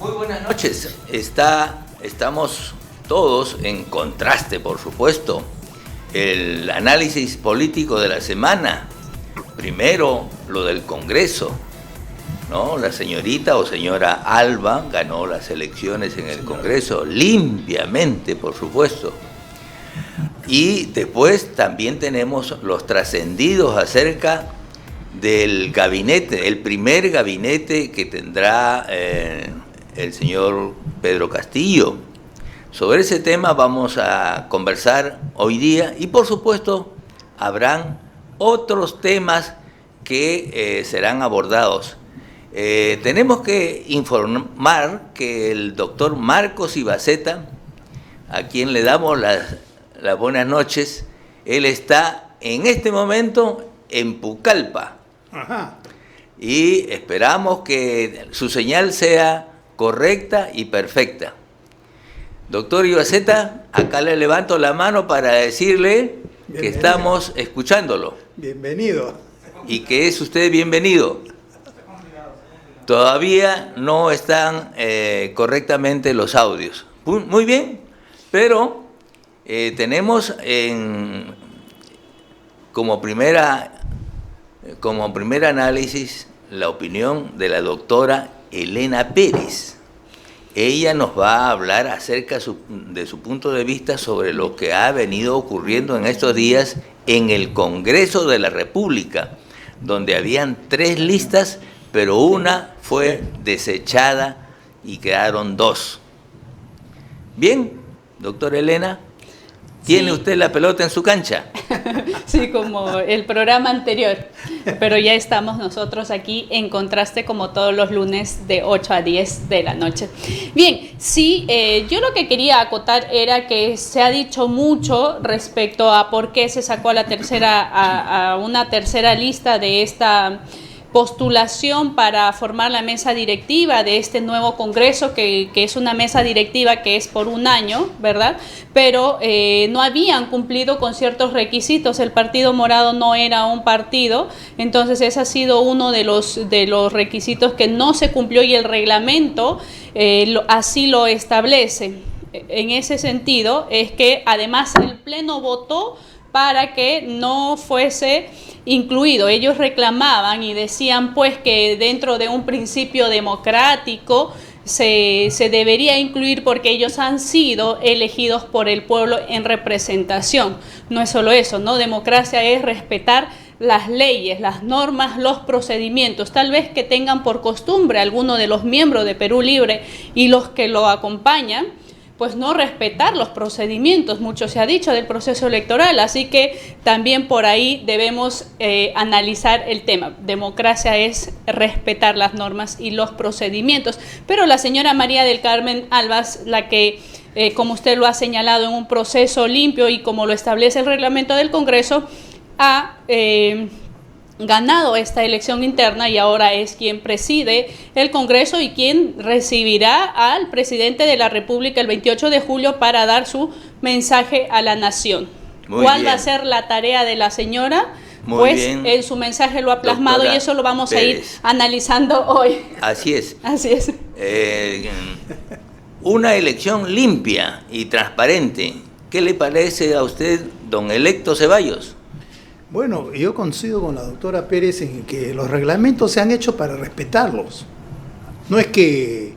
Muy buenas noches. Estamos todos en contraste, por supuesto. El análisis político de la semana. Primero, lo del Congreso, ¿no? La señorita o señora Alba ganó las elecciones en el Congreso, limpiamente, por supuesto. Y después también tenemos los trascendidos acerca del gabinete, el primer gabinete que tendrá el señor Pedro Castillo. Sobre ese tema vamos a conversar hoy día y por supuesto habrán otros temas que serán abordados. Tenemos que informar que el doctor Marcos Ibaceta, a quien le damos las buenas noches, él está en este momento en Pucallpa. Ajá. Y esperamos que su señal sea correcta y perfecta. Doctor Ibaceta, acá le levanto la mano para decirle que estamos escuchándolo. Bienvenido. Y que es usted bienvenido. Todavía no están correctamente los audios. Muy bien, pero tenemos como primer análisis la opinión de la doctora Elena Pérez. Ella nos va a hablar acerca de su punto de vista sobre lo que ha venido ocurriendo en estos días en el Congreso de la República, donde habían 3 listas, pero una fue desechada y quedaron 2. Bien, doctora Elena, ¿tiene usted la pelota en su cancha? Sí, como el programa anterior, pero ya estamos nosotros aquí en contraste como todos los lunes de 8 a 10 de la noche. Bien, sí, yo lo que quería acotar era que se ha dicho mucho respecto a por qué se sacó a una tercera lista de esta postulación para formar la mesa directiva de este nuevo Congreso, que es una mesa directiva que es por un año, ¿verdad? Pero no habían cumplido con ciertos requisitos. El Partido Morado no era un partido, entonces ese ha sido uno de los requisitos que no se cumplió y el reglamento así lo establece. En ese sentido es que además el Pleno votó para que no fuese incluido. Ellos reclamaban y decían pues que dentro de un principio democrático se debería incluir porque ellos han sido elegidos por el pueblo en representación. No es solo eso, ¿no? Democracia es respetar las leyes, las normas, los procedimientos, tal vez que tengan por costumbre algunos de los miembros de Perú Libre y los que lo acompañan, pues no respetar los procedimientos. Mucho se ha dicho del proceso electoral, así que también por ahí debemos analizar el tema. Democracia es respetar las normas y los procedimientos, pero la señora María del Carmen Albas, la que, como usted lo ha señalado, en un proceso limpio y como lo establece el reglamento del Congreso, ha ganado esta elección interna y ahora es quien preside el Congreso y quien recibirá al presidente de la República el 28 de julio para dar su mensaje a la nación. ¿Cuál va a ser la tarea de la señora? Pues en su mensaje lo ha plasmado, doctora, y eso lo vamos a ir analizando hoy. Así es. Así es. Una elección limpia y transparente. ¿Qué le parece a usted, don Electo Ceballos? Bueno, yo coincido con la doctora Pérez en que los reglamentos se han hecho para respetarlos. No es que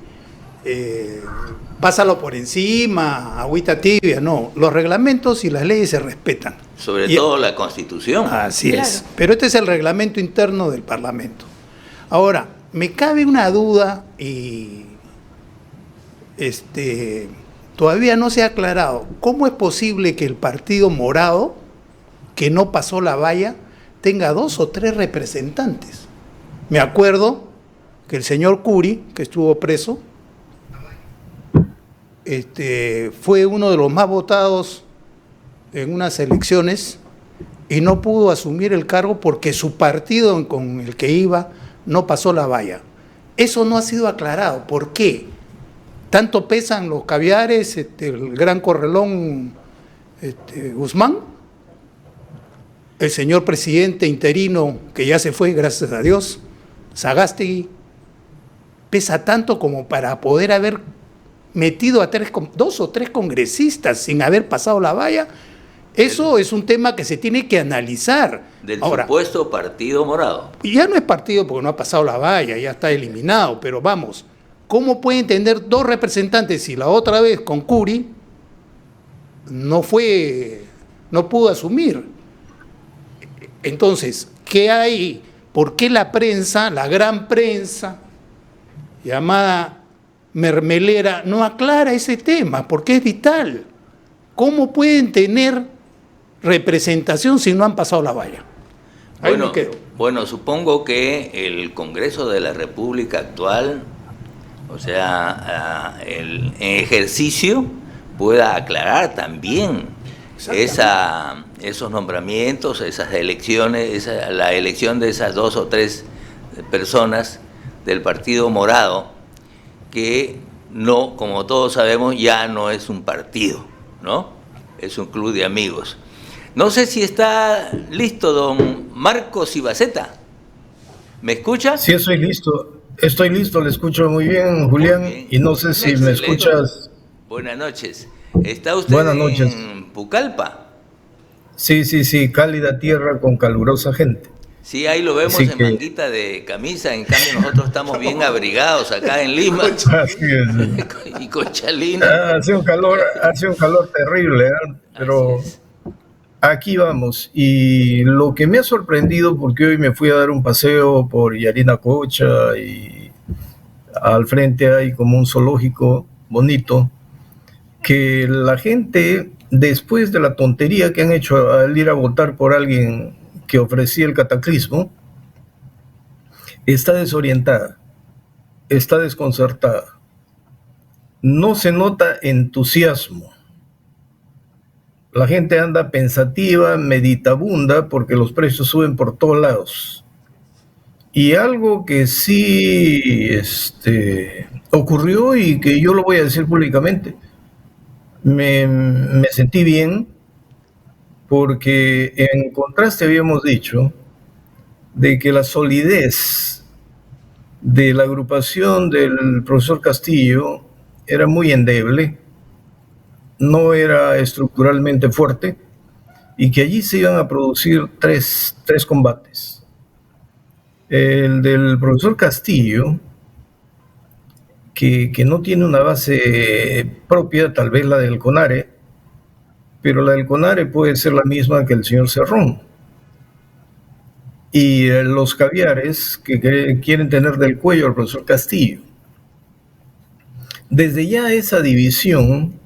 pásalo por encima, agüita tibia, no. Los reglamentos y las leyes se respetan. Sobre todo la Constitución. Así es. Pero este es el reglamento interno del Parlamento. Ahora, me cabe una duda y todavía no se ha aclarado. ¿Cómo es posible que el Partido Morado, que no pasó la valla, tenga 2 o 3 representantes? Me acuerdo que el señor Curi, que estuvo preso, fue uno de los más votados en unas elecciones y no pudo asumir el cargo porque su partido con el que iba no pasó la valla. Eso no ha sido aclarado. ¿Por qué? ¿Tanto pesan los caviares, el gran correlón Guzmán? El señor presidente interino, que ya se fue, gracias a Dios, Sagasti, pesa tanto como para poder haber metido a 2 o 3 congresistas sin haber pasado la valla? Eso es un tema que se tiene que analizar. Del Ahora, supuesto Partido Morado. y ya no es partido porque no ha pasado la valla, ya está eliminado, pero vamos, ¿cómo pueden tener 2 representantes si la otra vez con Curi no pudo asumir? Entonces, ¿qué hay? ¿Por qué la prensa, la gran prensa, llamada mermelera, no aclara ese tema? Porque es vital. ¿Cómo pueden tener representación si no han pasado la valla? Ahí me quedo. Bueno, supongo que el Congreso de la República actual, o sea, en ejercicio, pueda aclarar también esos nombramientos, esas elecciones, la elección de esas 2 o 3 personas del Partido Morado, que no, como todos sabemos, ya no es un partido, ¿no? Es un club de amigos. No sé si está listo don Marcos Ibaceta. ¿Me escucha? Sí, estoy listo, le escucho muy bien, Julián, muy bien. Y no sé si me escuchas. Buenas noches. ¿Está usted en Pucallpa? Sí, cálida tierra con calurosa gente. Sí, ahí lo vemos en manguita de camisa, en cambio nosotros estamos bien abrigados acá en Lima. Así es. Y con chalina. Hace un calor terrible, ¿eh? Pero aquí vamos. Y lo que me ha sorprendido, porque hoy me fui a dar un paseo por Yarinacocha y al frente hay como un zoológico bonito, que la gente, después de la tontería que han hecho al ir a votar por alguien que ofrecía el cataclismo, está desorientada, está desconcertada. No se nota entusiasmo. La gente anda pensativa, meditabunda, porque los precios suben por todos lados. Y algo que sí ocurrió y que yo lo voy a decir públicamente, me sentí bien, porque en contraste habíamos dicho de que la solidez de la agrupación del profesor Castillo era muy endeble, no era estructuralmente fuerte, y que allí se iban a producir tres combates. El del profesor Castillo, que no tiene una base propia, tal vez la del CONARE, pero la del CONARE puede ser la misma que el señor Cerrón. Y los caviares que quieren tener del cuello al profesor Castillo. Desde ya esa división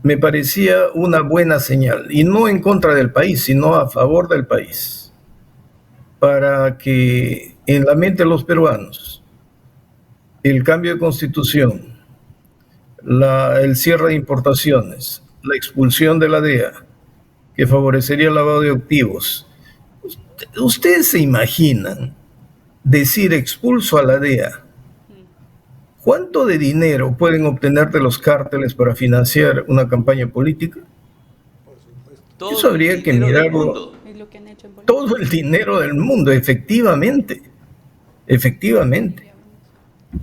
me parecía una buena señal, y no en contra del país, sino a favor del país, para que en la mente de los peruanos el cambio de constitución, el cierre de importaciones, la expulsión de la DEA, que favorecería el lavado de activos. ¿Ustedes se imaginan decir expulso a la DEA? ¿Cuánto de dinero pueden obtener de los cárteles para financiar una campaña política? Eso habría que mirarlo. Todo el dinero del mundo, efectivamente.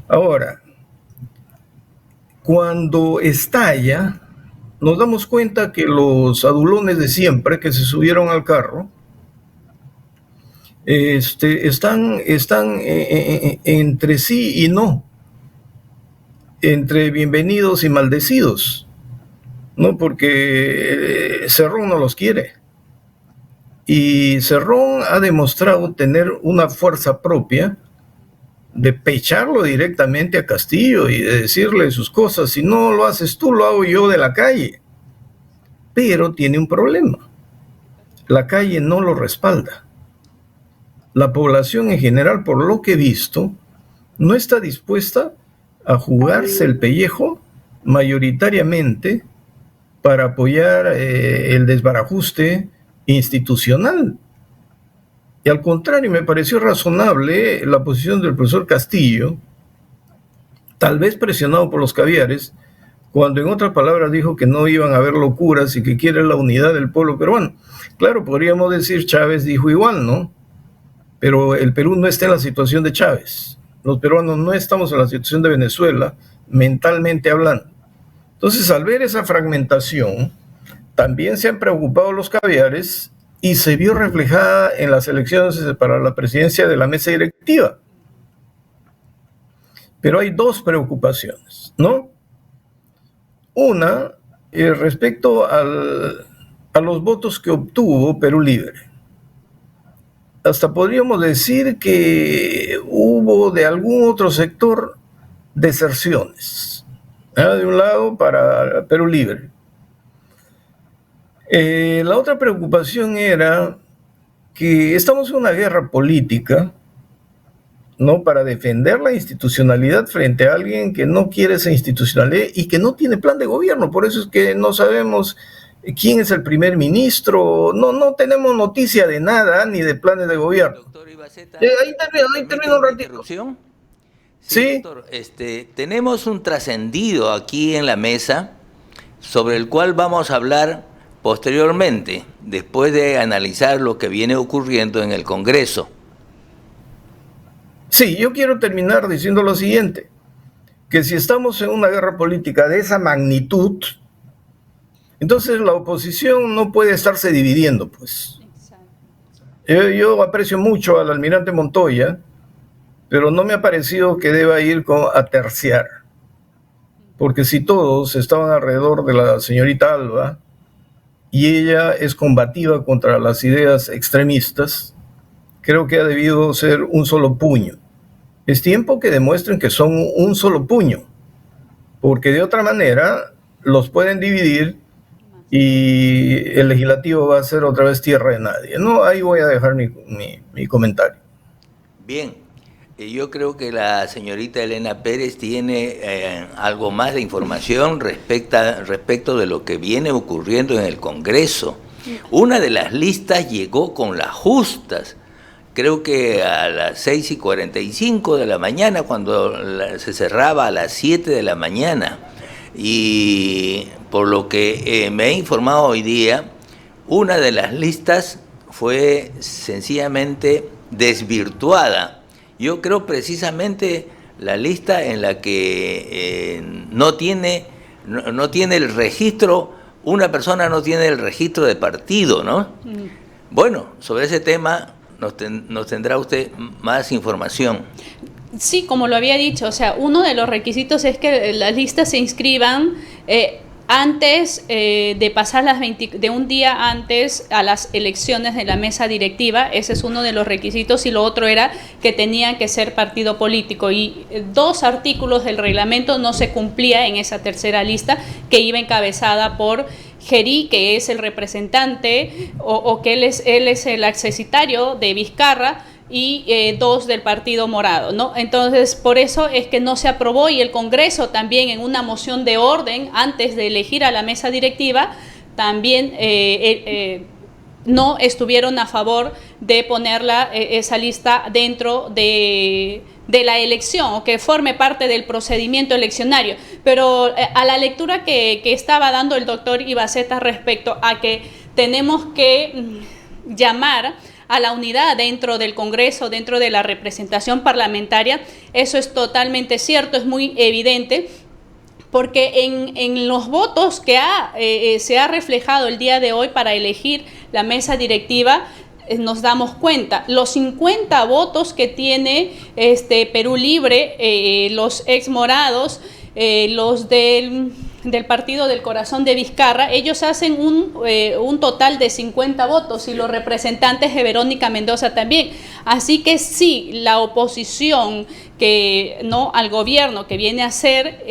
Ahora, cuando estalla, nos damos cuenta que los adulones de siempre que se subieron al carro están entre sí y no, entre bienvenidos y maldecidos, ¿no? Porque Cerrón no los quiere, y Cerrón ha demostrado tener una fuerza propia de pecharlo directamente a Castillo y de decirle sus cosas: si no lo haces tú, lo hago yo de la calle. Pero tiene un problema: la calle no lo respalda. La población en general, por lo que he visto, no está dispuesta a jugarse el pellejo mayoritariamente para apoyar el desbarajuste institucional. Y al contrario, me pareció razonable la posición del profesor Castillo, tal vez presionado por los caviares, cuando en otras palabras dijo que no iban a haber locuras y que quiere la unidad del pueblo peruano. Claro, podríamos decir Chávez dijo igual, ¿no? Pero el Perú no está en la situación de Chávez. Los peruanos no estamos en la situación de Venezuela, mentalmente hablando. Entonces, al ver esa fragmentación, también se han preocupado los caviares y se vio reflejada en las elecciones para la presidencia de la mesa directiva. Pero hay dos preocupaciones, ¿no? Una, respecto a los votos que obtuvo Perú Libre. Hasta podríamos decir que hubo de algún otro sector deserciones, ¿eh? De un lado para Perú Libre. La otra preocupación era que estamos en una guerra política, ¿no? Para defender la institucionalidad frente a alguien que no quiere esa institucionalidad y que no tiene plan de gobierno. Por eso es que no sabemos quién es el primer ministro, no tenemos noticia de nada, ni de planes de gobierno. Doctor Ibaceta, ahí termino un ratito. Sí, doctor, tenemos un trascendido aquí en la mesa sobre el cual vamos a hablar posteriormente, después de analizar lo que viene ocurriendo en el Congreso. Sí, yo quiero terminar diciendo lo siguiente, que si estamos en una guerra política de esa magnitud, entonces la oposición no puede estarse dividiendo, pues. Yo aprecio mucho al almirante Montoya, pero no me ha parecido que deba ir a terciar, porque si todos estaban alrededor de la señorita Alba, y ella es combativa contra las ideas extremistas, creo que ha debido ser un solo puño. Es tiempo que demuestren que son un solo puño, porque de otra manera los pueden dividir y el legislativo va a ser otra vez tierra de nadie. No, ahí voy a dejar mi comentario. Bien, yo creo que la señorita Elena Pérez tiene algo más de información respecto de lo que viene ocurriendo en el Congreso. Una de las listas llegó con las justas, creo que a las 6:45 de la mañana, cuando se cerraba a las 7 de la mañana. Y por lo que me he informado hoy día, una de las listas fue sencillamente desvirtuada. Yo creo precisamente la lista en la que no tiene el registro, una persona no tiene el registro de partido, ¿no? Bueno, sobre ese tema nos tendrá usted más información. Sí, como lo había dicho, o sea, uno de los requisitos es que las listas se inscriban antes de pasar de un día antes a las elecciones de la mesa directiva. Ese es uno de los requisitos, y lo otro era que tenían que ser partido político, y 2 artículos del reglamento no se cumplía en esa tercera lista, que iba encabezada por Gerí, que es el representante, o que él es el accesitario de Vizcarra, y 2 del Partido Morado, ¿no? Entonces, por eso es que no se aprobó, y el Congreso también, en una moción de orden antes de elegir a la mesa directiva, también no estuvieron a favor de ponerla, esa lista, dentro de la elección, o que forme parte del procedimiento eleccionario. Pero a la lectura que estaba dando el doctor Ibaceta respecto a que tenemos que llamar a la unidad dentro del Congreso, dentro de la representación parlamentaria, eso es totalmente cierto, es muy evidente, porque en los votos que se ha reflejado el día de hoy para elegir la mesa directiva, nos damos cuenta, los 50 votos que tiene Perú Libre, los ex morados, los del Partido del Corazón de Vizcarra, ellos hacen un total de 50 votos, y los representantes de Verónica Mendoza también. Así que sí, la oposición al gobierno que viene a hacer,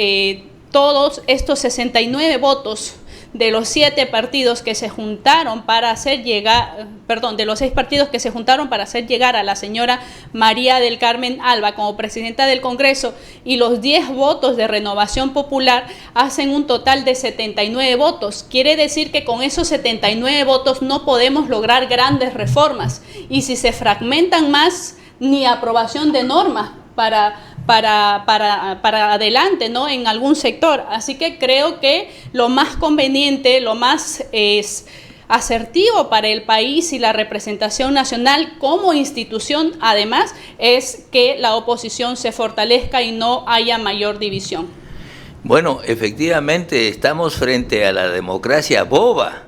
todos estos 69 votos de los 7 partidos que se juntaron para hacer llegar, de los 6 partidos que se juntaron para hacer llegar a la señora María del Carmen Alba como presidenta del Congreso, y los 10 votos de Renovación Popular, hacen un total de 79 votos. Quiere decir que con esos 79 votos no podemos lograr grandes reformas, y si se fragmentan más, ni aprobación de normas para adelante, ¿no?, en algún sector. Así que creo que lo más conveniente, lo más asertivo para el país y la representación nacional como institución, además, es que la oposición se fortalezca y no haya mayor división. Bueno, efectivamente estamos frente a la democracia boba,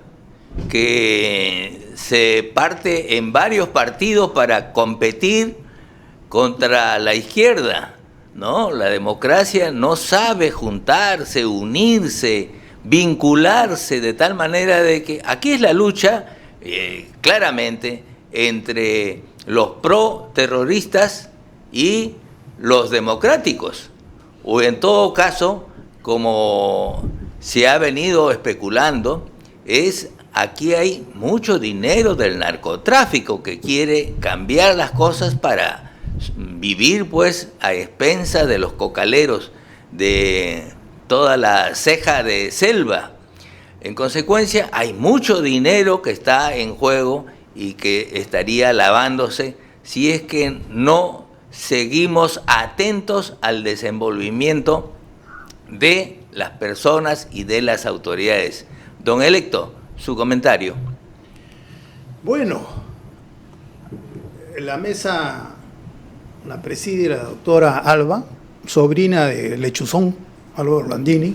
que se parte en varios partidos para competir contra la izquierda, ¿no? La democracia no sabe juntarse, unirse, vincularse de tal manera de que aquí es la lucha claramente entre los pro-terroristas y los democráticos, o en todo caso, como se ha venido especulando, aquí hay mucho dinero del narcotráfico que quiere cambiar las cosas para vivir pues a expensas de los cocaleros, de toda la ceja de selva. En consecuencia, hay mucho dinero que está en juego y que estaría lavándose si es que no seguimos atentos al desenvolvimiento de las personas y de las autoridades. Don Electo, su comentario. Bueno, la mesa la preside la doctora Alba, sobrina de Lechuzón, Alba Orlandini,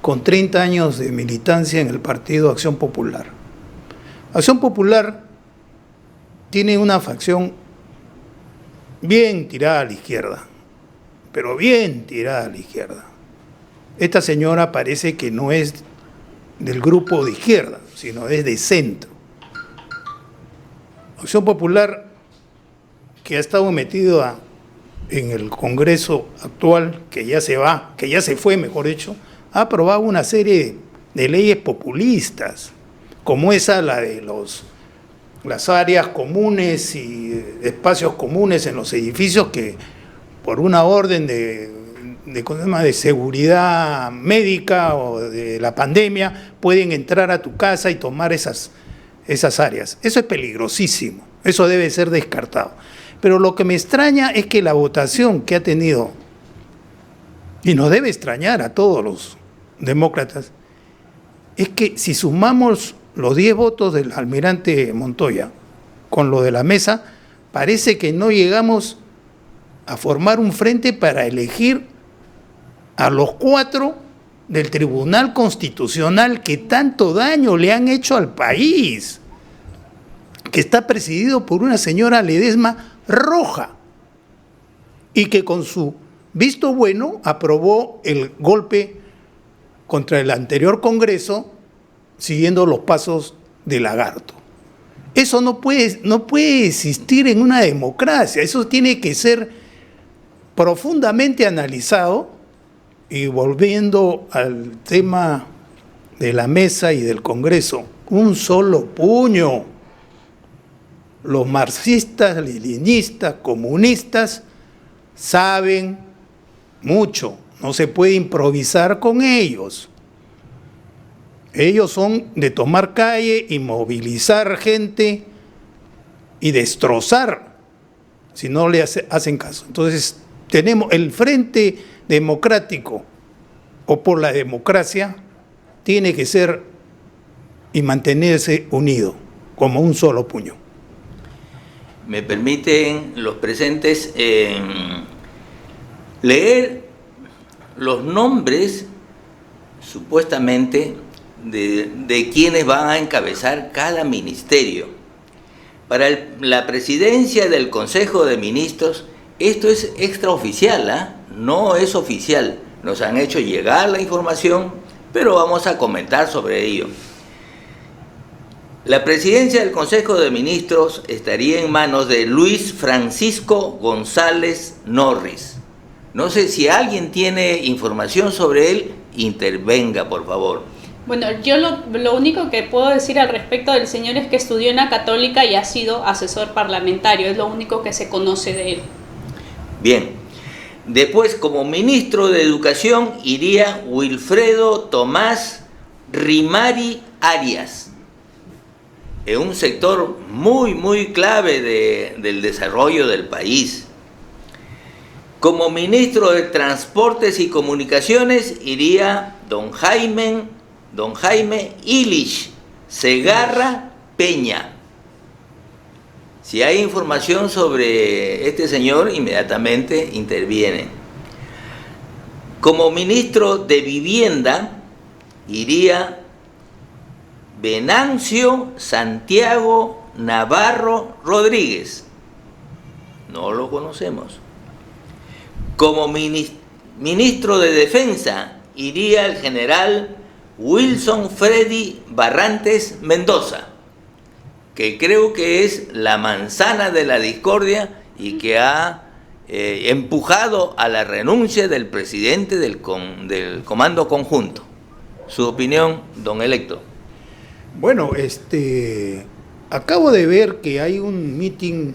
con 30 años de militancia en el Partido Acción Popular. Acción Popular tiene una facción bien tirada a la izquierda, pero bien tirada a la izquierda. Esta señora parece que no es del grupo de izquierda, sino es de centro. Acción Popular, que ha estado metido en el Congreso actual, que ya se fue, mejor dicho, ha aprobado una serie de leyes populistas, como esa, la de las áreas comunes y espacios comunes en los edificios, que por una orden de seguridad médica o de la pandemia pueden entrar a tu casa y tomar esas áreas. Eso es peligrosísimo, eso debe ser descartado. Pero lo que me extraña es que la votación que ha tenido, y nos debe extrañar a todos los demócratas, es que si sumamos los 10 votos del almirante Montoya con lo de la mesa, parece que no llegamos a formar un frente para elegir a los 4 del Tribunal Constitucional que tanto daño le han hecho al país, que está presidido por una señora Ledesma Roja, y que con su visto bueno aprobó el golpe contra el anterior Congreso siguiendo los pasos de Lagarto. Eso no puede existir en una democracia, eso tiene que ser profundamente analizado. Y volviendo al tema de la mesa y del Congreso, un solo puño. Los marxistas, leninistas, comunistas saben mucho, no se puede improvisar con ellos. Ellos son de tomar calle y movilizar gente y destrozar si no le hacen caso. Entonces tenemos el Frente Democrático o por la democracia, tiene que ser y mantenerse unido como un solo puño. Me permiten los presentes leer los nombres supuestamente de quienes van a encabezar cada ministerio. Para la presidencia del Consejo de Ministros, esto es extraoficial, no es oficial. Nos han hecho llegar la información, pero vamos a comentar sobre ello. La presidencia del Consejo de Ministros estaría en manos de Luis Francisco González Norris. No sé si alguien tiene información sobre él, intervenga, por favor. Bueno, yo lo único que puedo decir al respecto del señor es que estudió en la Católica y ha sido asesor parlamentario, es lo único que se conoce de él. Bien. Después, como ministro de Educación, iría Wilfredo Tomás Rimari Arias, en un sector muy clave del desarrollo del país. Como ministro de Transportes y Comunicaciones iría don Jaime Illich Segarra Peña. Si hay información sobre este señor, inmediatamente interviene. Como ministro de Vivienda iría Venancio Santiago Navarro Rodríguez. No lo conocemos. Como ministro de Defensa iría el general Wilson Freddy Barrantes Mendoza, que creo que es la manzana de la discordia y que ha empujado a la renuncia del presidente del Comando Conjunto. Su opinión, don electo. Bueno, acabo de ver que hay un meeting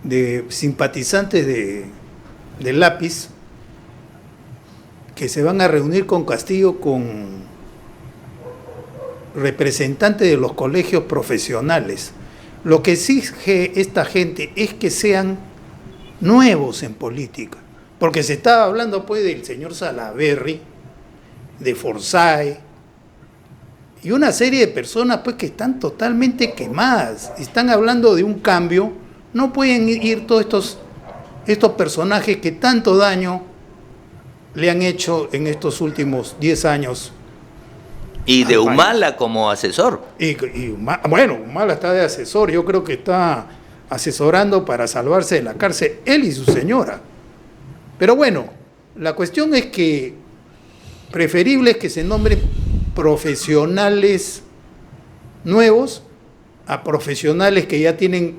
de simpatizantes del Lápiz que se van a reunir con Castillo con representantes de los colegios profesionales. Lo que exige esta gente es que sean nuevos en política, porque se estaba hablando pues del señor Salaverry, de Forsyth y una serie de personas pues que están totalmente quemadas, están hablando de un cambio. No pueden ir todos estos personajes que tanto daño le han hecho en estos últimos 10 años. Y de Humala como asesor. Bueno, Humala está de asesor, yo creo que está asesorando para salvarse de la cárcel él y su señora. Pero bueno, la cuestión es que preferible es que se nombren profesionales nuevos a profesionales que ya tienen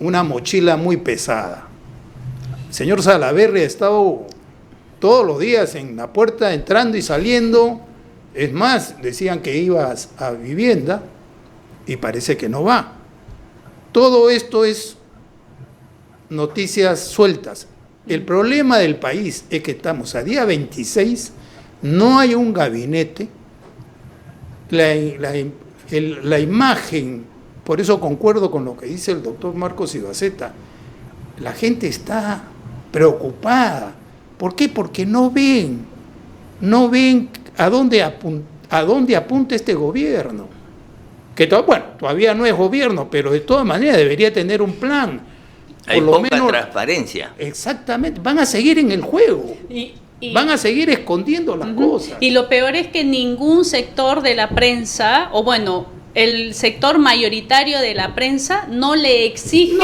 una mochila muy pesada. El señor Salaverry ha estado todos los días en la puerta, entrando y saliendo. Es más, decían que ibas a Vivienda y parece que no va. Todo esto es noticias sueltas. El problema del país es que estamos a día 26, no hay un gabinete, la imagen, por eso concuerdo con lo que dice el doctor Marcos Ibaceta, la gente está preocupada. ¿Por qué? Porque no ven a dónde apunta este gobierno. Que todavía no es gobierno, pero de todas maneras debería tener un plan. Hay poca transparencia. Exactamente, van a seguir en el juego. Van a seguir escondiendo las cosas. Y lo peor es que ningún sector de la prensa, o bueno, el sector mayoritario de la prensa no le exige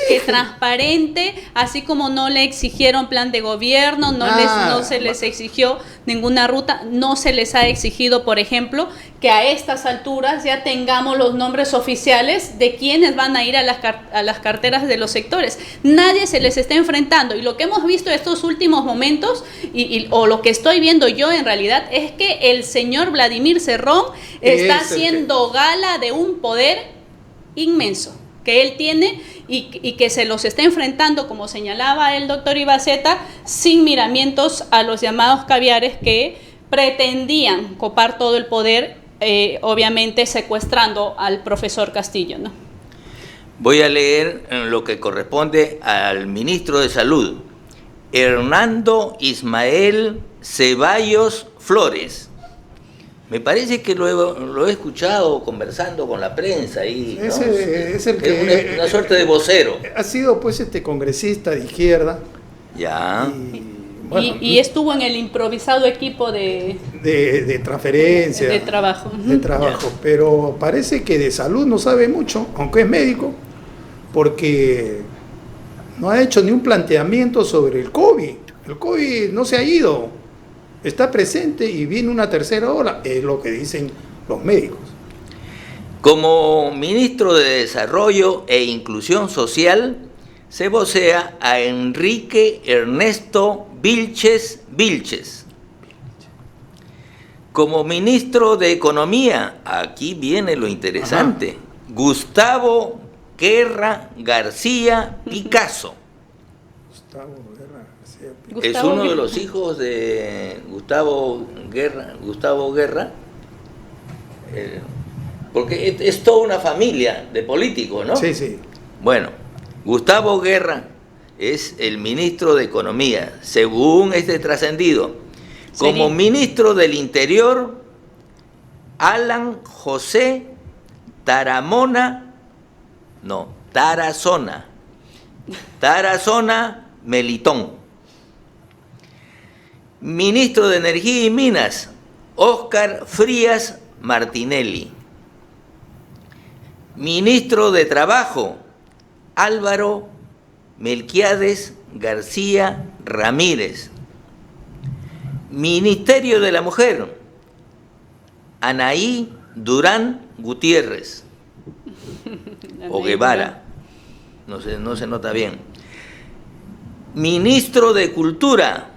que transparente, así como no le exigieron plan de gobierno, no se les exigió ninguna ruta, no se les ha exigido, por ejemplo, que a estas alturas ya tengamos los nombres oficiales de quienes van a ir a las carteras de los sectores. Nadie se les está enfrentando, y lo que hemos visto estos últimos momentos, o lo que estoy viendo yo en realidad, es que el señor Vladimir Cerrón está haciendo gala de un poder inmenso que él tiene y que se los está enfrentando, como señalaba el doctor Ibaceta, sin miramientos a los llamados caviares que pretendían copar todo el poder, obviamente secuestrando al profesor Castillo, ¿no? Voy a leer lo que corresponde al ministro de Salud, Hernando Ismael Ceballos Flores. Me parece que lo he escuchado conversando con la prensa y ¿no? Es el que una suerte de vocero. Ha sido pues congresista de izquierda. Ya. Y estuvo en el improvisado equipo de transferencia. De trabajo. De trabajo. Pero parece que de salud no sabe mucho, aunque es médico, porque no ha hecho ni un planteamiento sobre el COVID. El COVID no se ha ido. Está presente y viene una tercera ola, es lo que dicen los médicos. Como ministro de Desarrollo e Inclusión Social, se vocea a Enrique Ernesto Vilches. Como ministro de Economía, aquí viene lo interesante, Gustavo Guerra García Picasso. Es uno de los hijos de Gustavo Guerra, porque es toda una familia de políticos, ¿no? Sí, sí. Bueno, Gustavo Guerra es el ministro de Economía, según este trascendido. Como ministro del Interior, Alan José Tarazona, Melitón. Ministro de Energía y Minas, Óscar Frías Martinelli. Ministro de Trabajo, Álvaro Melquiades García Ramírez. Ministerio de la Mujer, Anaí Durán Gutiérrez o Guevara, no se nota bien. Ministro de Cultura,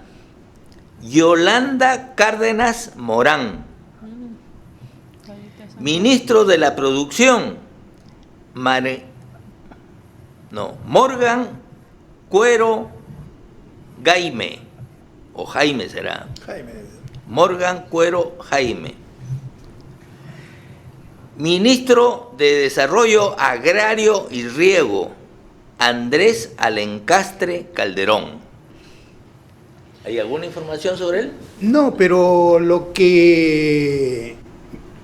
Yolanda Cárdenas Morán. Ministro de la Producción, Morgan Cuero Jaime, o Jaime será. Morgan Cuero Jaime. Ministro de Desarrollo Agrario y Riego, Andrés Alencastre Calderón. ¿Hay alguna información sobre él? No, pero lo que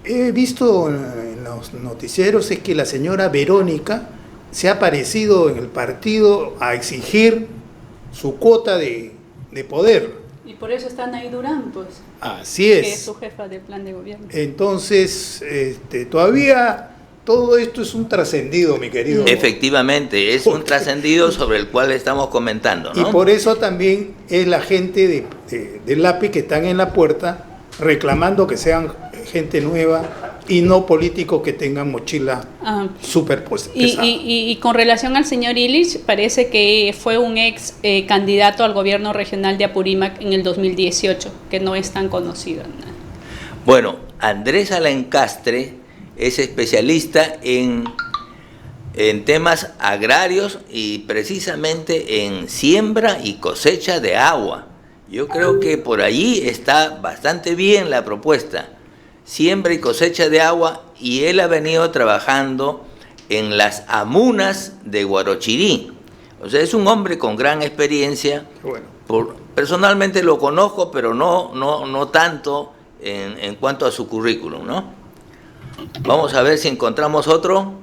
he visto en los noticieros es que la señora Verónica se ha aparecido en el partido a exigir su cuota de poder. Y por eso está Anaí Durán, pues. Así es. Que es su jefa de plan de gobierno. Entonces, todavía todo esto es un trascendido, mi querido. Efectivamente, es un trascendido sobre el cual estamos comentando, ¿no? Y por eso también es la gente del API que están en la puerta reclamando que sean gente nueva y no políticos que tengan mochila superpuesta. Y con relación al señor Illich, parece que fue un ex candidato al gobierno regional de Apurímac en el 2018, que no es tan conocido. Bueno, Andrés Alencastre es especialista en temas agrarios y precisamente en siembra y cosecha de agua. Yo creo que por allí está bastante bien la propuesta. Siembra y cosecha de agua, y él ha venido trabajando en las amunas de Guarochirí. O sea, es un hombre con gran experiencia. Bueno. Personalmente lo conozco, pero no tanto en cuanto a su currículum, ¿no? Vamos a ver si encontramos otro.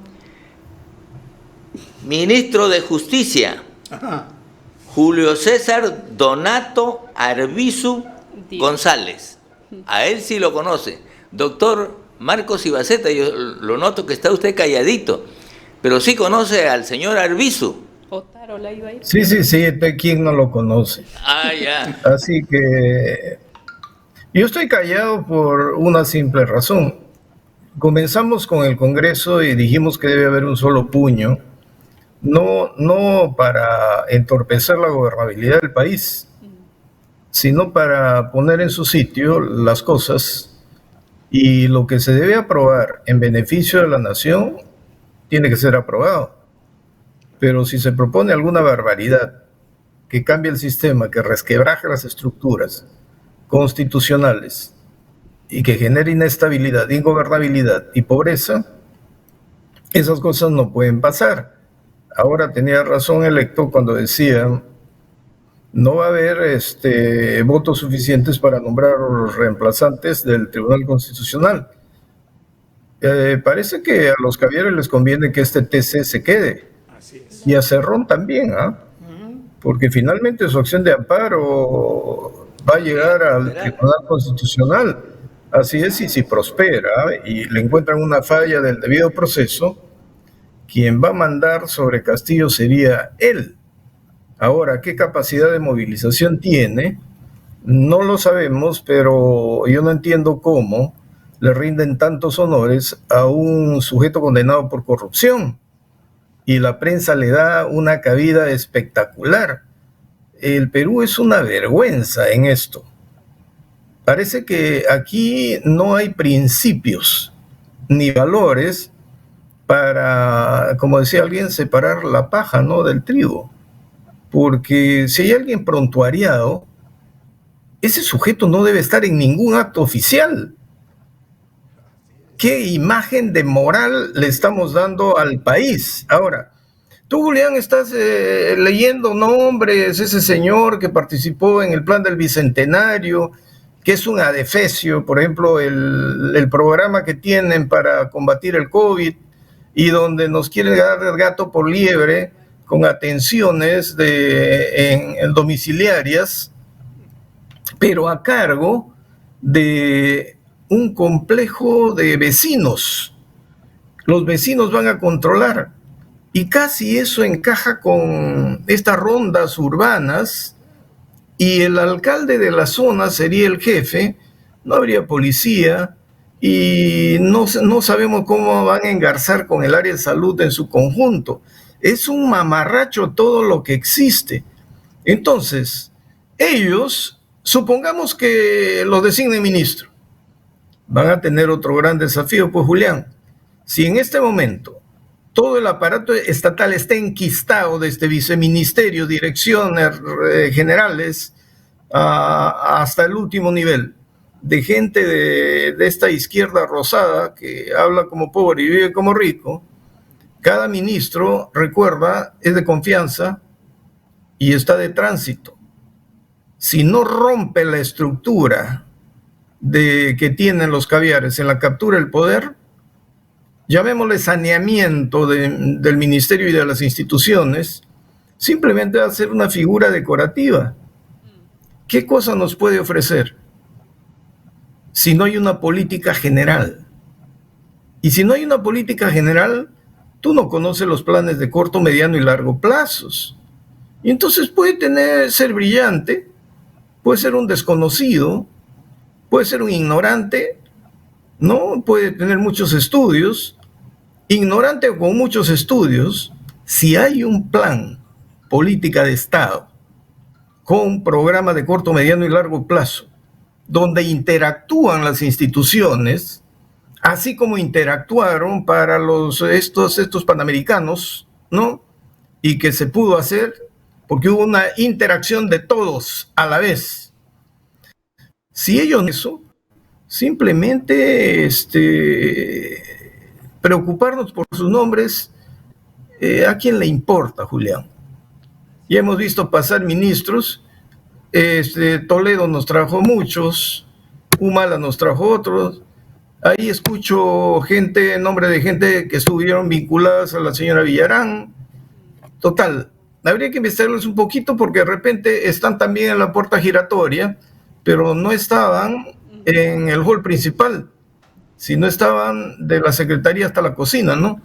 Ministro de Justicia, Ajá. Julio César Donato Arbizu González. A él sí lo conoce. Doctor Marcos Ibaceta, yo lo noto que está usted calladito, pero sí conoce al señor Arbizu. Otaro la iba a ir. Sí, ¿quién no lo conoce? Ya. Así que yo estoy callado por una simple razón. Comenzamos con el Congreso y dijimos que debe haber un solo puño, no para entorpecer la gobernabilidad del país, sino para poner en su sitio las cosas, y lo que se debe aprobar en beneficio de la nación tiene que ser aprobado. Pero si se propone alguna barbaridad que cambie el sistema, que resquebraje las estructuras constitucionales y que genere inestabilidad, ingobernabilidad y pobreza, esas cosas no pueden pasar. Ahora tenía razón Electo cuando decía: no va a haber votos suficientes para nombrar los reemplazantes del Tribunal Constitucional. Parece que a los Cavieres les conviene que este TC se quede. Así es. Y a Cerrón también, porque finalmente su acción de amparo va a llegar al Tribunal Constitucional. Así es, y si prospera y le encuentran una falla del debido proceso, quien va a mandar sobre Castillo sería él. Ahora, ¿qué capacidad de movilización tiene? No lo sabemos, pero yo no entiendo cómo le rinden tantos honores a un sujeto condenado por corrupción. Y la prensa le da una cabida espectacular. El Perú es una vergüenza en esto. Parece que aquí no hay principios ni valores para, como decía alguien, separar la paja, ¿no?, del trigo. Porque si hay alguien prontuariado, ese sujeto no debe estar en ningún acto oficial. ¿Qué imagen de moral le estamos dando al país? Ahora, tú, Julián, estás leyendo nombres, ese señor que participó en el plan del Bicentenario, que es un adefesio, por ejemplo, el programa que tienen para combatir el COVID, y donde nos quieren dar el gato por liebre con atenciones en domiciliarias, pero a cargo de un complejo de vecinos. Los vecinos van a controlar, y casi eso encaja con estas rondas urbanas, y el alcalde de la zona sería el jefe, no habría policía, y no sabemos cómo van a engarzar con el área de salud en su conjunto. Es un mamarracho todo lo que existe. Entonces, ellos, supongamos que los designen ministro, van a tener otro gran desafío, pues Julián. Si en este momento todo el aparato estatal está enquistado desde viceministerio, direcciones generales, hasta el último nivel, de gente de esta izquierda rosada que habla como pobre y vive como rico, cada ministro, recuerda, es de confianza y está de tránsito. Si no rompe la estructura que tienen los caviares en la captura del poder, llamémosle saneamiento del ministerio y de las instituciones, simplemente va a ser una figura decorativa. ¿Qué cosa nos puede ofrecer si no hay una política general? Y si no hay una política general, tú no conoces los planes de corto, mediano y largo plazos. Y entonces puede ser brillante, puede ser un desconocido, puede ser un ignorante, ¿no? Puede tener muchos estudios, ignorante o con muchos estudios. Si hay un plan, política de Estado, con programa de corto, mediano y largo plazo, donde interactúan las instituciones, así como interactuaron para estos panamericanos, ¿no? Y que se pudo hacer porque hubo una interacción de todos a la vez. Si ellos eso, simplemente preocuparnos por sus nombres, ¿a quién le importa, Julián? Ya hemos visto pasar ministros, Toledo nos trajo muchos, Humala nos trajo otros. Ahí escucho nombre de gente que estuvieron vinculadas a la señora Villarán. Total, habría que investigarlos un poquito porque de repente están también en la puerta giratoria, pero no estaban en el hall principal, sino estaban de la secretaría hasta la cocina, ¿no?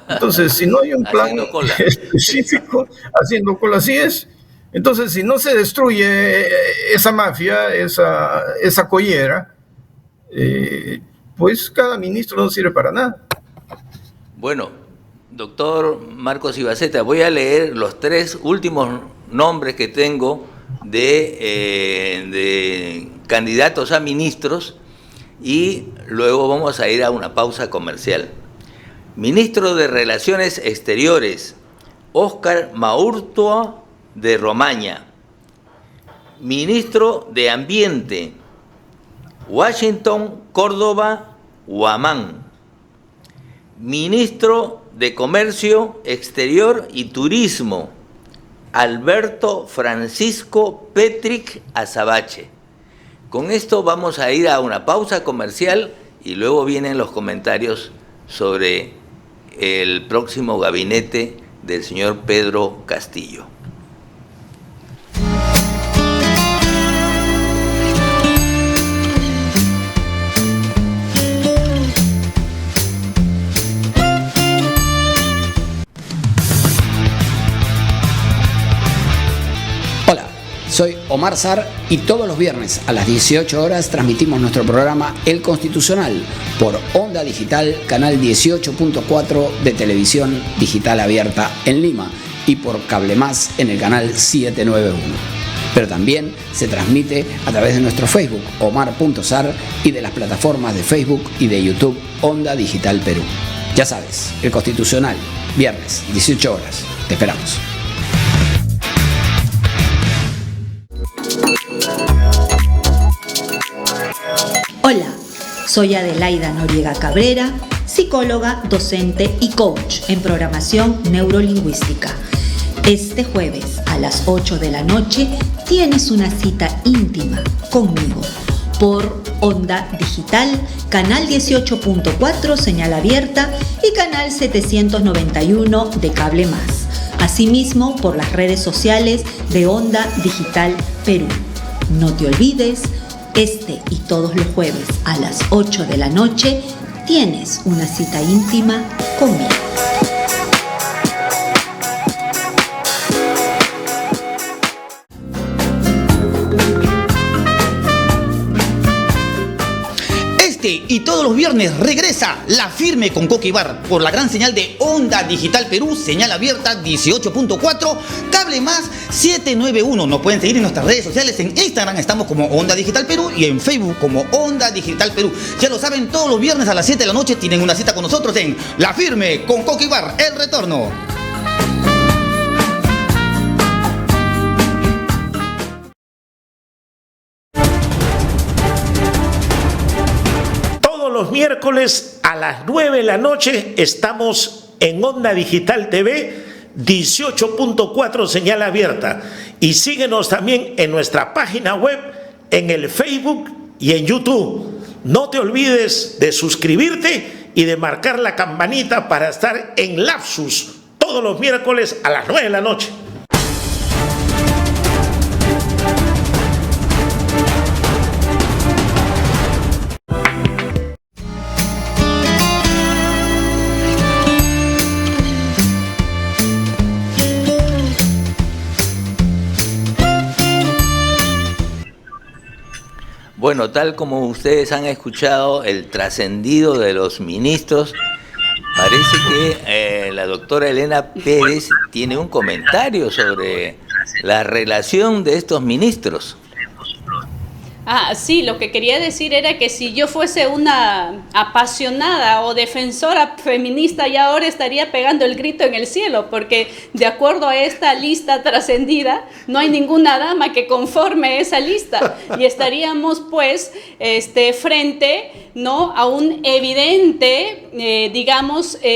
Entonces, si no hay un plan específico, haciendo cola, así es. Entonces, si no se destruye esa mafia, esa collera, pues cada ministro no sirve para nada. Bueno, doctor Marcos Ibaceta, voy a leer los 3 últimos nombres que tengo de candidatos a ministros y luego vamos a ir a una pausa comercial. Ministro de Relaciones Exteriores, Óscar Maurtua de Romaña. Ministro de Ambiente, Washington Córdoba Huamán. Ministro de Comercio Exterior y Turismo, Alberto Francisco Petric Azabache. Con esto vamos a ir a una pausa comercial y luego vienen los comentarios sobre el próximo gabinete del señor Pedro Castillo. Soy Omar Sar y todos los viernes a las 18 horas transmitimos nuestro programa El Constitucional por Onda Digital, canal 18.4 de televisión digital abierta en Lima y por Cable Más en el canal 791. Pero también se transmite a través de nuestro Facebook, Omar.Sar, y de las plataformas de Facebook y de YouTube Onda Digital Perú. Ya sabes, El Constitucional, viernes, 18 horas. Te esperamos. Hola, soy Adelaida Noriega Cabrera, psicóloga, docente y coach en programación neurolingüística. Este jueves a las 8 de la noche tienes una cita íntima conmigo por Onda Digital, canal 18.4 señal abierta y canal 791 de Cable Más. Asimismo, por las redes sociales de Onda Digital Perú. No te olvides, este y todos los jueves a las 8 de la noche tienes una cita íntima conmigo. Y todos los viernes regresa La Firme con Coqui Bar por la gran señal de Onda Digital Perú, señal abierta 18.4, Cable Más 791. Nos pueden seguir en nuestras redes sociales. En Instagram estamos como Onda Digital Perú y en Facebook como Onda Digital Perú. Ya lo saben, todos los viernes a las 7 de la noche tienen una cita con nosotros en La Firme con Coqui Bar, el retorno. Los miércoles a las 9 de la noche estamos en Onda Digital TV 18.4 señal abierta y síguenos también en nuestra página web, en el Facebook y en YouTube. No te olvides de suscribirte y de marcar la campanita para estar en Lapsus todos los miércoles a las 9 de la noche. Bueno, tal como ustedes han escuchado el trascendido de los ministros, parece que la doctora Elena Pérez tiene un comentario sobre la relación de estos ministros. Sí, lo que quería decir era que si yo fuese una apasionada o defensora feminista, ya ahora estaría pegando el grito en el cielo, porque de acuerdo a esta lista trascendida, no hay ninguna dama que conforme esa lista y estaríamos pues frente, ¿no?, a un evidente,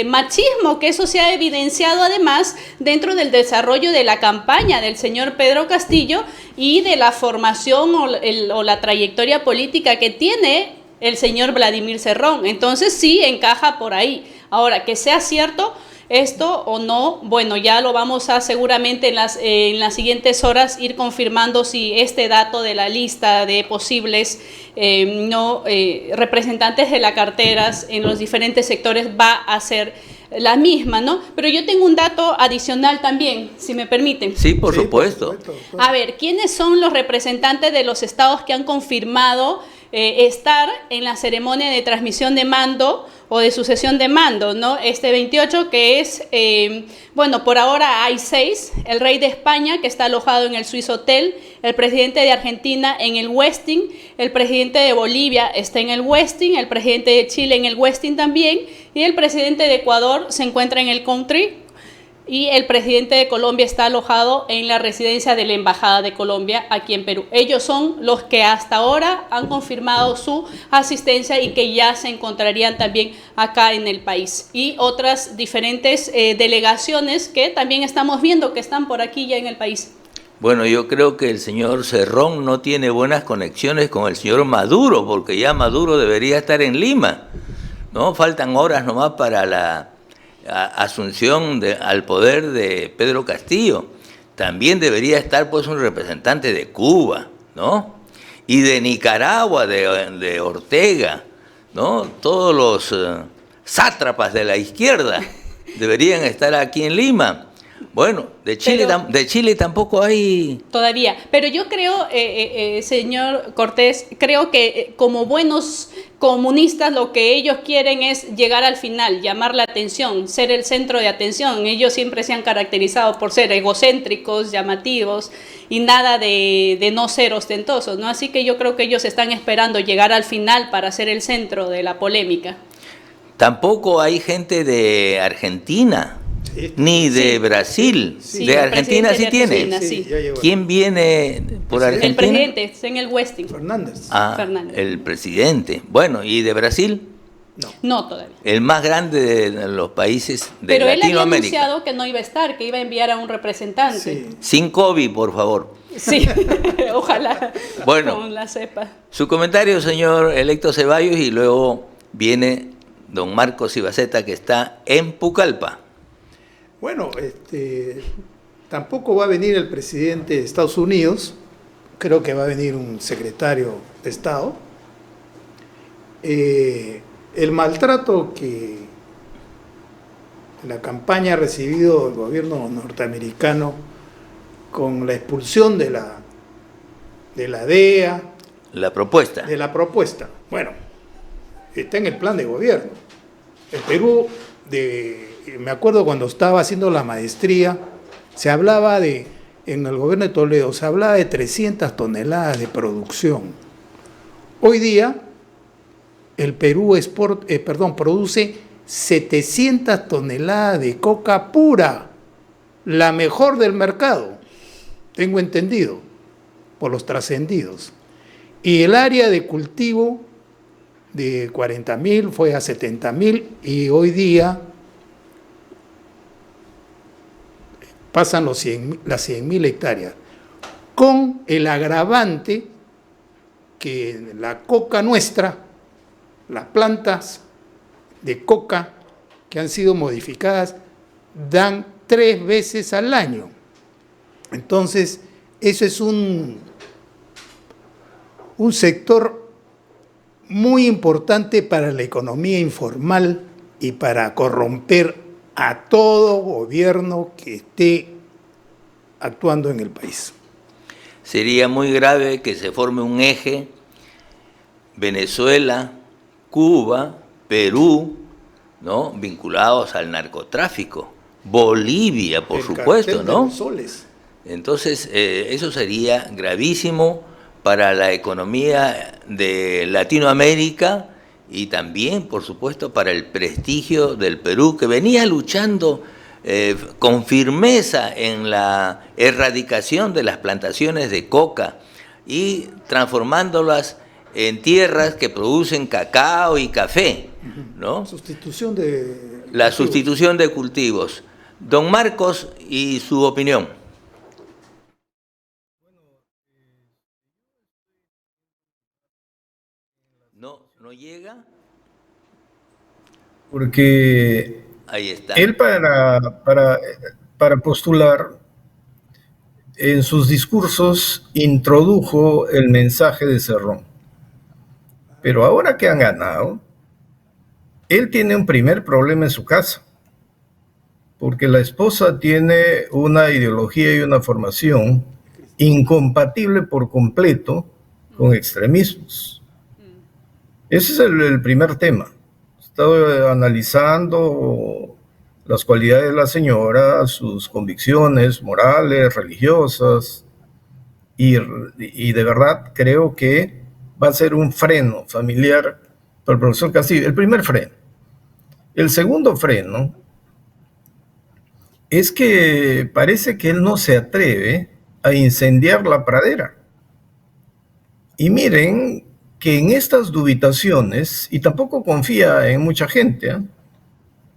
machismo, que eso se ha evidenciado además dentro del desarrollo de la campaña del señor Pedro Castillo y de la formación o la trayectoria política que tiene el señor Vladimir Cerrón. Entonces sí encaja por ahí. Ahora, que sea cierto esto o no, bueno, ya lo vamos a seguramente en las siguientes horas ir confirmando si este dato de la lista de posibles representantes de las carteras en los diferentes sectores va a ser la misma, ¿no? Pero yo tengo un dato adicional también, si me permiten. Sí, por supuesto. A ver, ¿quiénes son los representantes de los estados que han confirmado estar en la ceremonia de transmisión de mando o de sucesión de mando, ¿no? 28, que es, por ahora hay 6, el rey de España, que está alojado en el Swiss Hotel, el presidente de Argentina en el Westin, el presidente de Bolivia está en el Westin, el presidente de Chile en el Westin también, y el presidente de Ecuador se encuentra en el Country, y el presidente de Colombia está alojado en la residencia de la Embajada de Colombia aquí en Perú. Ellos son los que hasta ahora han confirmado su asistencia y que ya se encontrarían también acá en el país. Y otras diferentes delegaciones que también estamos viendo que están por aquí ya en el país. Bueno, yo creo que el señor Cerrón no tiene buenas conexiones con el señor Maduro, porque ya Maduro debería estar en Lima, ¿no? Faltan horas nomás para la asunción al poder de Pedro Castillo. También debería estar pues un representante de Cuba, ¿no? Y de Nicaragua, de Ortega, ¿no? Todos los sátrapas de la izquierda deberían estar aquí en Lima. Bueno, de Chile tampoco hay... Todavía, pero yo creo, señor Cortés, creo que como buenos comunistas lo que ellos quieren es llegar al final, llamar la atención, ser el centro de atención. Ellos siempre se han caracterizado por ser egocéntricos, llamativos y nada de no ser ostentosos, ¿no? Así que yo creo que ellos están esperando llegar al final para ser el centro de la polémica. Tampoco hay gente de Argentina. Ni de Brasil. Sí, de Argentina sí tiene. Argentina, sí. ¿Quién viene por Argentina? El presidente, está en el Westin. Fernández. Fernández. El presidente. Bueno, ¿y de Brasil? No todavía. El más grande de los países de Pero él había Latinoamérica. anunciado que no iba a estar, que iba a enviar a un representante. Sí. Sin COVID, por favor. Sí, ojalá Bueno. con la cepa. Su comentario, señor electo Ceballos, y luego viene don Marcos Ibaceta, que está en Pucallpa. Bueno, tampoco va a venir el presidente de Estados Unidos, creo que va a venir un secretario de Estado. El maltrato que la campaña ha recibido el gobierno norteamericano con la expulsión de la DEA, La propuesta. de la propuesta, bueno, está en el plan de gobierno. El Perú, me acuerdo cuando estaba haciendo la maestría, se hablaba en el gobierno de Toledo, se hablaba de 300 toneladas de producción. Hoy día, el Perú produce 700 toneladas de coca pura, la mejor del mercado, tengo entendido, por los trascendidos. Y el área de cultivo de 40.000 fue a 70.000 y hoy día pasan las 100.000 hectáreas, con el agravante que la coca nuestra, las plantas de coca que han sido modificadas, dan 3 veces al año. Entonces, eso es un sector muy importante para la economía informal y para corromper a todo gobierno que esté actuando en el país. Sería muy grave que se forme un eje Venezuela, Cuba, Perú, ¿no?, vinculados al narcotráfico. Bolivia, por supuesto, ¿no? Los soles. Entonces, eso sería gravísimo para la economía de Latinoamérica y también, por supuesto, para el prestigio del Perú, que venía luchando con firmeza en la erradicación de las plantaciones de coca y transformándolas en tierras que producen cacao y café, ¿no? La sustitución de cultivos. Don Marcos, y su opinión. ¿No llega? Porque Ahí está. él para postular, en sus discursos introdujo el mensaje de Cerrón. Pero ahora que han ganado, él tiene un primer problema en su casa, porque la esposa tiene una ideología y una formación incompatible por completo con extremismos. Ese es el primer tema. He estado analizando las cualidades de la señora, sus convicciones morales, religiosas, y de verdad creo que va a ser un freno familiar para el profesor Castillo. El primer freno. El segundo freno es que parece que él no se atreve a incendiar la pradera. Y miren que en estas dubitaciones, y tampoco confía en mucha gente,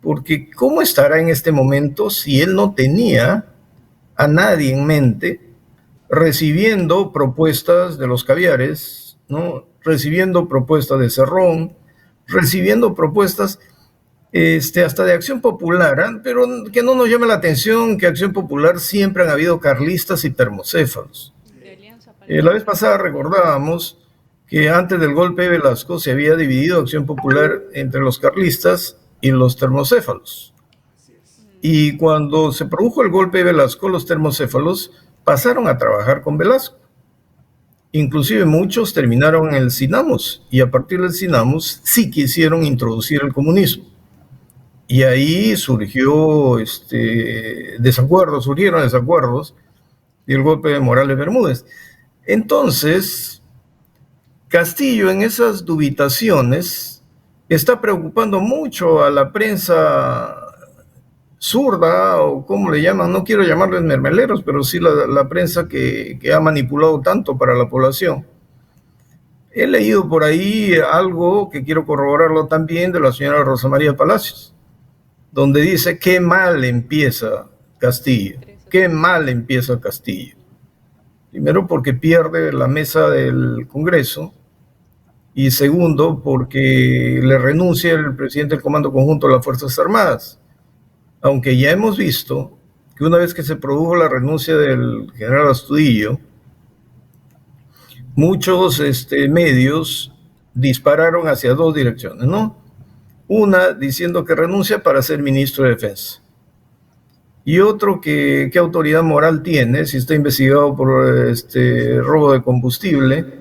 porque ¿cómo estará en este momento si él no tenía a nadie en mente recibiendo propuestas de los caviares, ¿no?, recibiendo propuestas de Cerrón, recibiendo propuestas hasta de Acción Popular, pero que no nos llame la atención que Acción Popular siempre han habido carlistas y termocéfalos. La vez pasada recordábamos que antes del golpe de Velasco se había dividido Acción Popular entre los carlistas y los termocéfalos. Y cuando se produjo el golpe de Velasco, los termocéfalos pasaron a trabajar con Velasco. Inclusive muchos terminaron en el Cinamos, y a partir del Cinamos sí quisieron introducir el comunismo. Y ahí surgieron desacuerdos, y el golpe de Morales Bermúdez. Entonces, Castillo en esas dubitaciones está preocupando mucho a la prensa zurda, o como le llaman, no quiero llamarles mermeleros, pero sí la prensa que ha manipulado tanto para la población. He leído por ahí algo que quiero corroborarlo también de la señora Rosa María Palacios, donde dice qué mal empieza Castillo, qué mal empieza Castillo. Primero porque pierde la mesa del Congreso y segundo porque le renuncia el presidente del Comando Conjunto de las Fuerzas Armadas. Aunque ya hemos visto que una vez que se produjo la renuncia del general Astudillo, muchos medios dispararon hacia dos direcciones, ¿no? Una diciendo que renuncia para ser ministro de Defensa. Y otro que qué autoridad moral tiene si está investigado por robo de combustible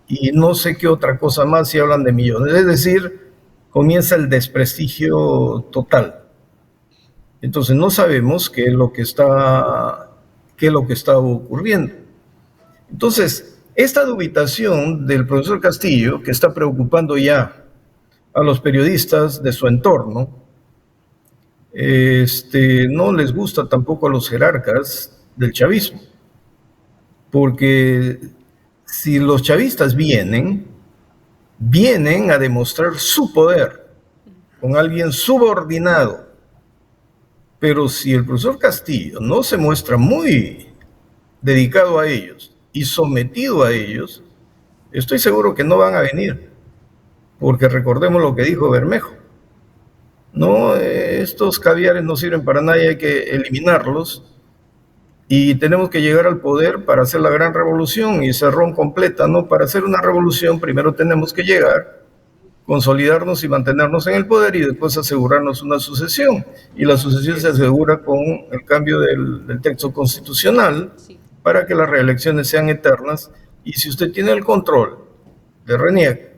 y no sé qué otra cosa más si hablan de millones. Es decir, comienza el desprestigio total. Entonces no sabemos qué es lo que está ocurriendo. Entonces, esta dubitación del profesor Castillo, que está preocupando ya a los periodistas de su entorno, no les gusta tampoco a los jerarcas del chavismo, porque si los chavistas vienen a demostrar su poder con alguien subordinado, pero si el profesor Castillo no se muestra muy dedicado a ellos y sometido a ellos, estoy seguro que no van a venir, porque recordemos lo que dijo Bermejo. No, estos caviares no sirven para nada y hay que eliminarlos y tenemos que llegar al poder para hacer la gran revolución y Cerrón completa, ¿no? Para hacer una revolución primero tenemos que llegar, consolidarnos y mantenernos en el poder y después asegurarnos una sucesión. Y la sucesión se asegura con el cambio del texto constitucional para que las reelecciones sean eternas. Y si usted tiene el control de RENIEC,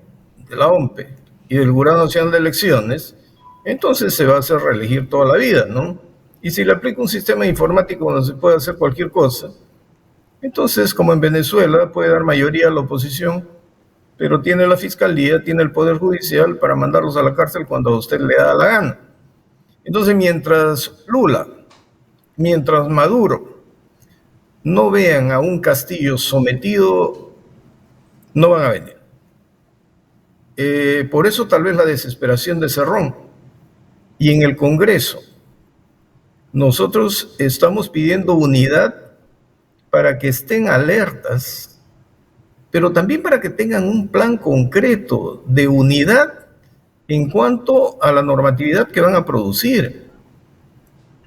de la OMPE y del Jurado Nacional de Elecciones, entonces se va a hacer reelegir toda la vida, ¿no? Y si le aplica un sistema informático donde se puede hacer cualquier cosa, entonces, como en Venezuela, puede dar mayoría a la oposición, pero tiene la fiscalía, tiene el poder judicial para mandarlos a la cárcel cuando a usted le da la gana. Entonces, mientras Lula, mientras Maduro no vean a un Castillo sometido, no van a venir. Por eso tal vez la desesperación de Cerrón. Y en el Congreso, nosotros estamos pidiendo unidad para que estén alertas, pero también para que tengan un plan concreto de unidad en cuanto a la normatividad que van a producir.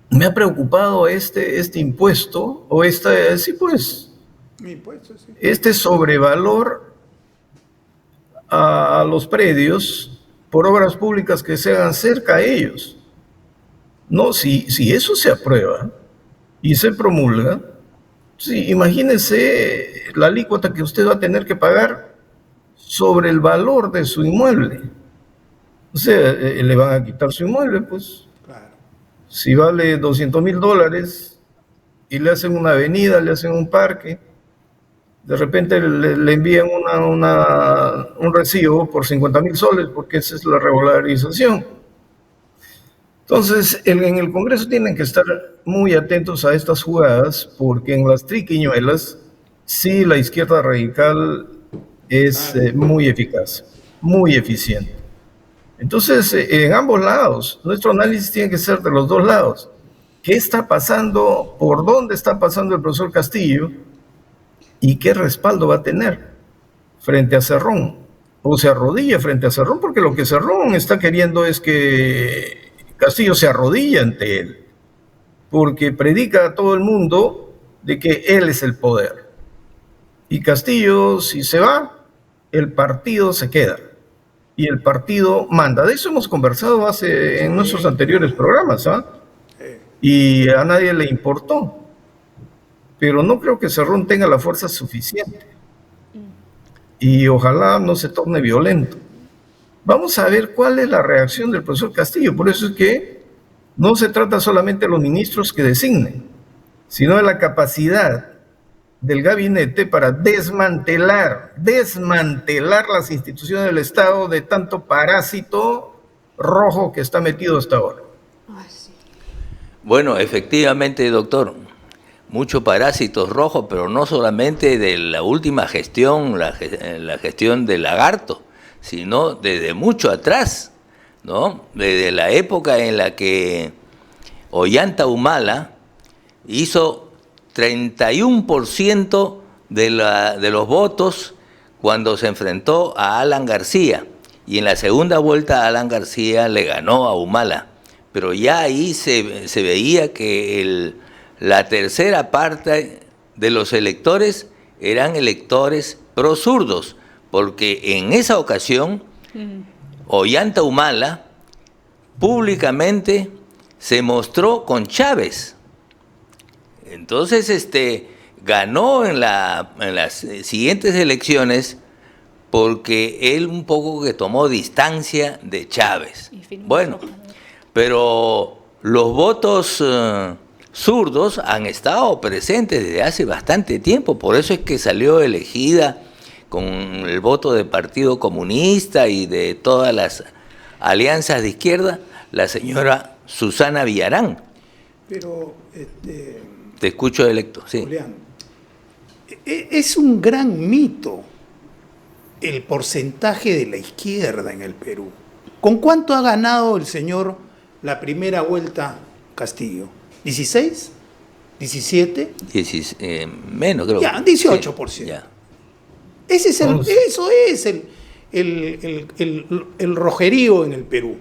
Me ha preocupado este impuesto, o este sobrevalor a los predios por obras públicas que se hagan cerca a ellos. No, si eso se aprueba y se promulga, sí, imagínese la alícuota que usted va a tener que pagar sobre el valor de su inmueble. O sea, le van a quitar su inmueble, pues. Claro. Si vale $200,000 y le hacen una avenida, le hacen un parque, de repente le envían un recibo por 50,000 soles, porque esa es la regularización. Entonces, en el Congreso tienen que estar muy atentos a estas jugadas, porque en las triquiñuelas, sí, la izquierda radical es muy eficaz, muy eficiente. Entonces, en ambos lados, nuestro análisis tiene que ser de los dos lados. ¿Qué está pasando? ¿Por dónde está pasando el profesor Castillo? ¿Y qué respaldo va a tener frente a Cerrón? O se arrodilla frente a Cerrón, porque lo que Cerrón está queriendo es que Castillo se arrodille ante él, porque predica a todo el mundo de que él es el poder. Y Castillo, si se va, el partido se queda. Y el partido manda. De eso hemos conversado en nuestros anteriores programas, ¿ah? Y a nadie le importó. Pero no creo que Cerrón tenga la fuerza suficiente. Y ojalá no se torne violento. Vamos a ver cuál es la reacción del profesor Castillo. Por eso es que no se trata solamente de los ministros que designen, sino de la capacidad del gabinete para desmantelar las instituciones del Estado de tanto parásito rojo que está metido hasta ahora. Bueno, efectivamente, doctor. muchos parásitos rojos, pero no solamente de la última gestión, la gestión de Lagarto, sino desde mucho atrás, ¿no? Desde la época en la que Ollanta Humala hizo 31% de los votos cuando se enfrentó a Alan García, y en la segunda vuelta Alan García le ganó a Humala, pero ya ahí se veía que la tercera parte de los electores eran electores pro-zurdos, porque en esa ocasión Ollanta Humala públicamente se mostró con Chávez. Entonces ganó en las siguientes elecciones porque él un poco que tomó distancia de Chávez. Bueno, pero los votos zurdos han estado presentes desde hace bastante tiempo, por eso es que salió elegida con el voto del Partido Comunista y de todas las alianzas de izquierda, la señora Susana Villarán. Pero, te escucho, electo, sí. Julián, es un gran mito el porcentaje de la izquierda en el Perú. ¿Con cuánto ha ganado el señor la primera vuelta Castillo? ¿16? ¿17? Menos, creo. Ya, 18%. Sí, ya. Eso es el rojerío en el Perú.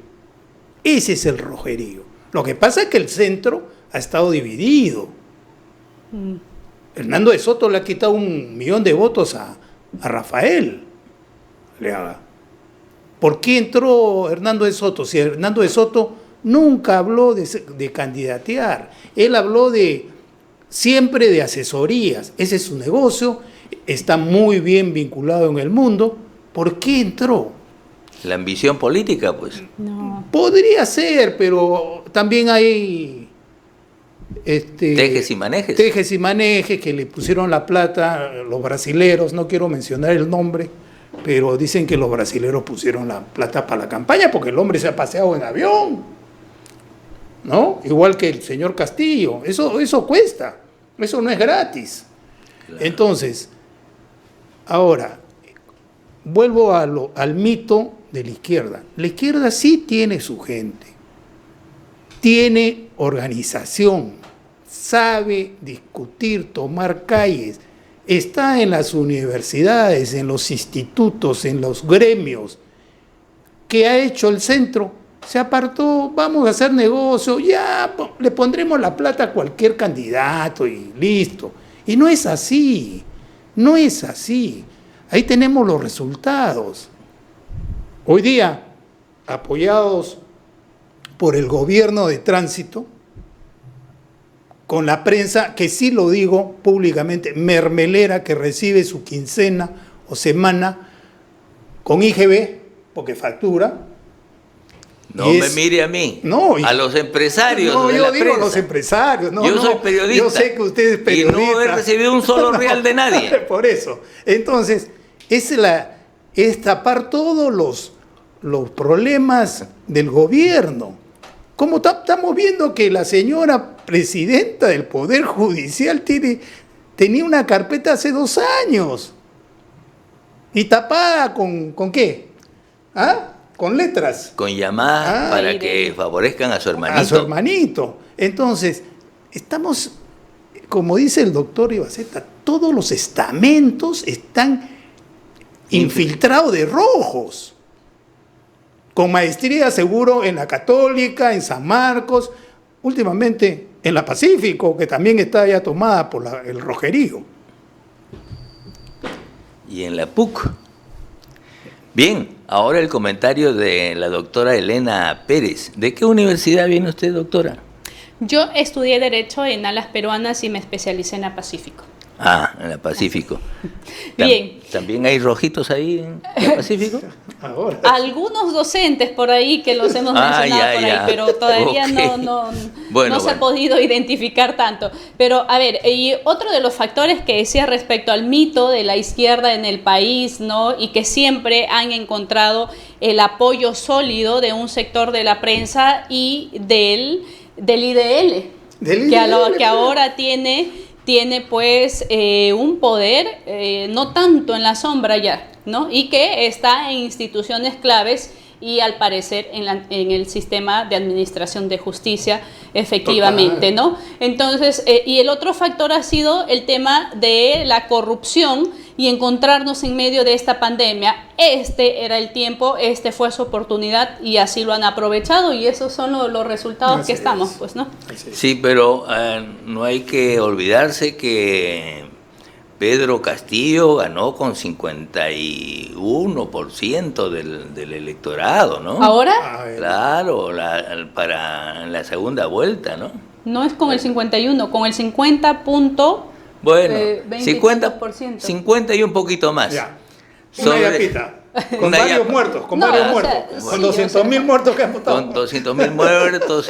Ese es el rojerío. Lo que pasa es que el centro ha estado dividido. Hernando de Soto le ha quitado 1 millón de votos a Rafael Leaga. ¿Por qué entró Hernando de Soto? Si Hernando de Soto nunca habló de candidatear, él habló siempre de asesorías. Ese es su negocio, está muy bien vinculado en el mundo. ¿Por qué entró? La ambición política, pues. No. Podría ser, pero también hay tejes y manejes. Tejes y manejes que le pusieron la plata los brasileros, no quiero mencionar el nombre, pero dicen que los brasileros pusieron la plata para la campaña porque el hombre se ha paseado en avión, ¿no? Igual que el señor Castillo, eso cuesta, eso no es gratis. Claro. Entonces, ahora, vuelvo al mito de la izquierda. La izquierda sí tiene su gente, tiene organización, sabe discutir, tomar calles, está en las universidades, en los institutos, en los gremios. ¿Qué ha hecho el centro? Se apartó, vamos a hacer negocio, ya le pondremos la plata a cualquier candidato y listo. Y no es así, no es así. Ahí tenemos los resultados. Hoy día, apoyados por el gobierno de tránsito, con la prensa, que sí lo digo públicamente, mermelera, que recibe su quincena o semana con IGB, porque factura. No me mire a mí, no, a los empresarios. No, de yo la digo prensa. a los empresarios. No, yo soy periodista. Yo sé que usted es periodista. Y no he recibido un solo real de nadie. Por eso. Entonces, es tapar todos los problemas del gobierno. Como estamos viendo que la señora presidenta del Poder Judicial tenía una carpeta hace 2 años. ¿Y tapada con qué? ¿Ah? Con letras. Con llamadas para que favorezcan a su hermanito. A su hermanito. Entonces, estamos, como dice el doctor Ibaceta, todos los estamentos están infiltrados de rojos. Con maestría seguro en la Católica, en San Marcos, últimamente en la Pacífico, que también está ya tomada por el rojerío. Y en la PUC. Bien, ahora el comentario de la doctora Elena Pérez. ¿De qué universidad viene usted, doctora? Yo estudié Derecho en Alas Peruanas y me especialicé en la Pacífico. En la Pacífico. Bien. ¿También hay rojitos ahí en la Pacífico? Ahora. Algunos docentes por ahí que los hemos mencionado por ahí, pero todavía no se ha podido identificar tanto. Pero, a ver, y otro de los factores que decía respecto al mito de la izquierda en el país, ¿no? Y que siempre han encontrado el apoyo sólido de un sector de la prensa y del IDL, que ahora tiene tiene pues un poder no tanto en la sombra ya, ¿no? Y que está en instituciones claves y al parecer en el sistema de administración de justicia, efectivamente, ¿no? Entonces, y el otro factor ha sido el tema de la corrupción y encontrarnos en medio de esta pandemia. Este era el tiempo, este fue su oportunidad y así lo han aprovechado y esos son los resultados Así que estamos, es. pues, ¿no? Sí, pero no hay que olvidarse que Pedro Castillo ganó con 51% del electorado, ¿no? Ahora Claro, para la segunda vuelta, ¿no? no es con el 51, con el 50 punto, Bueno, 20%. 50 y un poquito más. Ya. Una yapita. Con Una varios yapa. muertos, con No, varios o muertos. sea, Con sí, 200.000 muertos que han votado. Con 200.000 muertos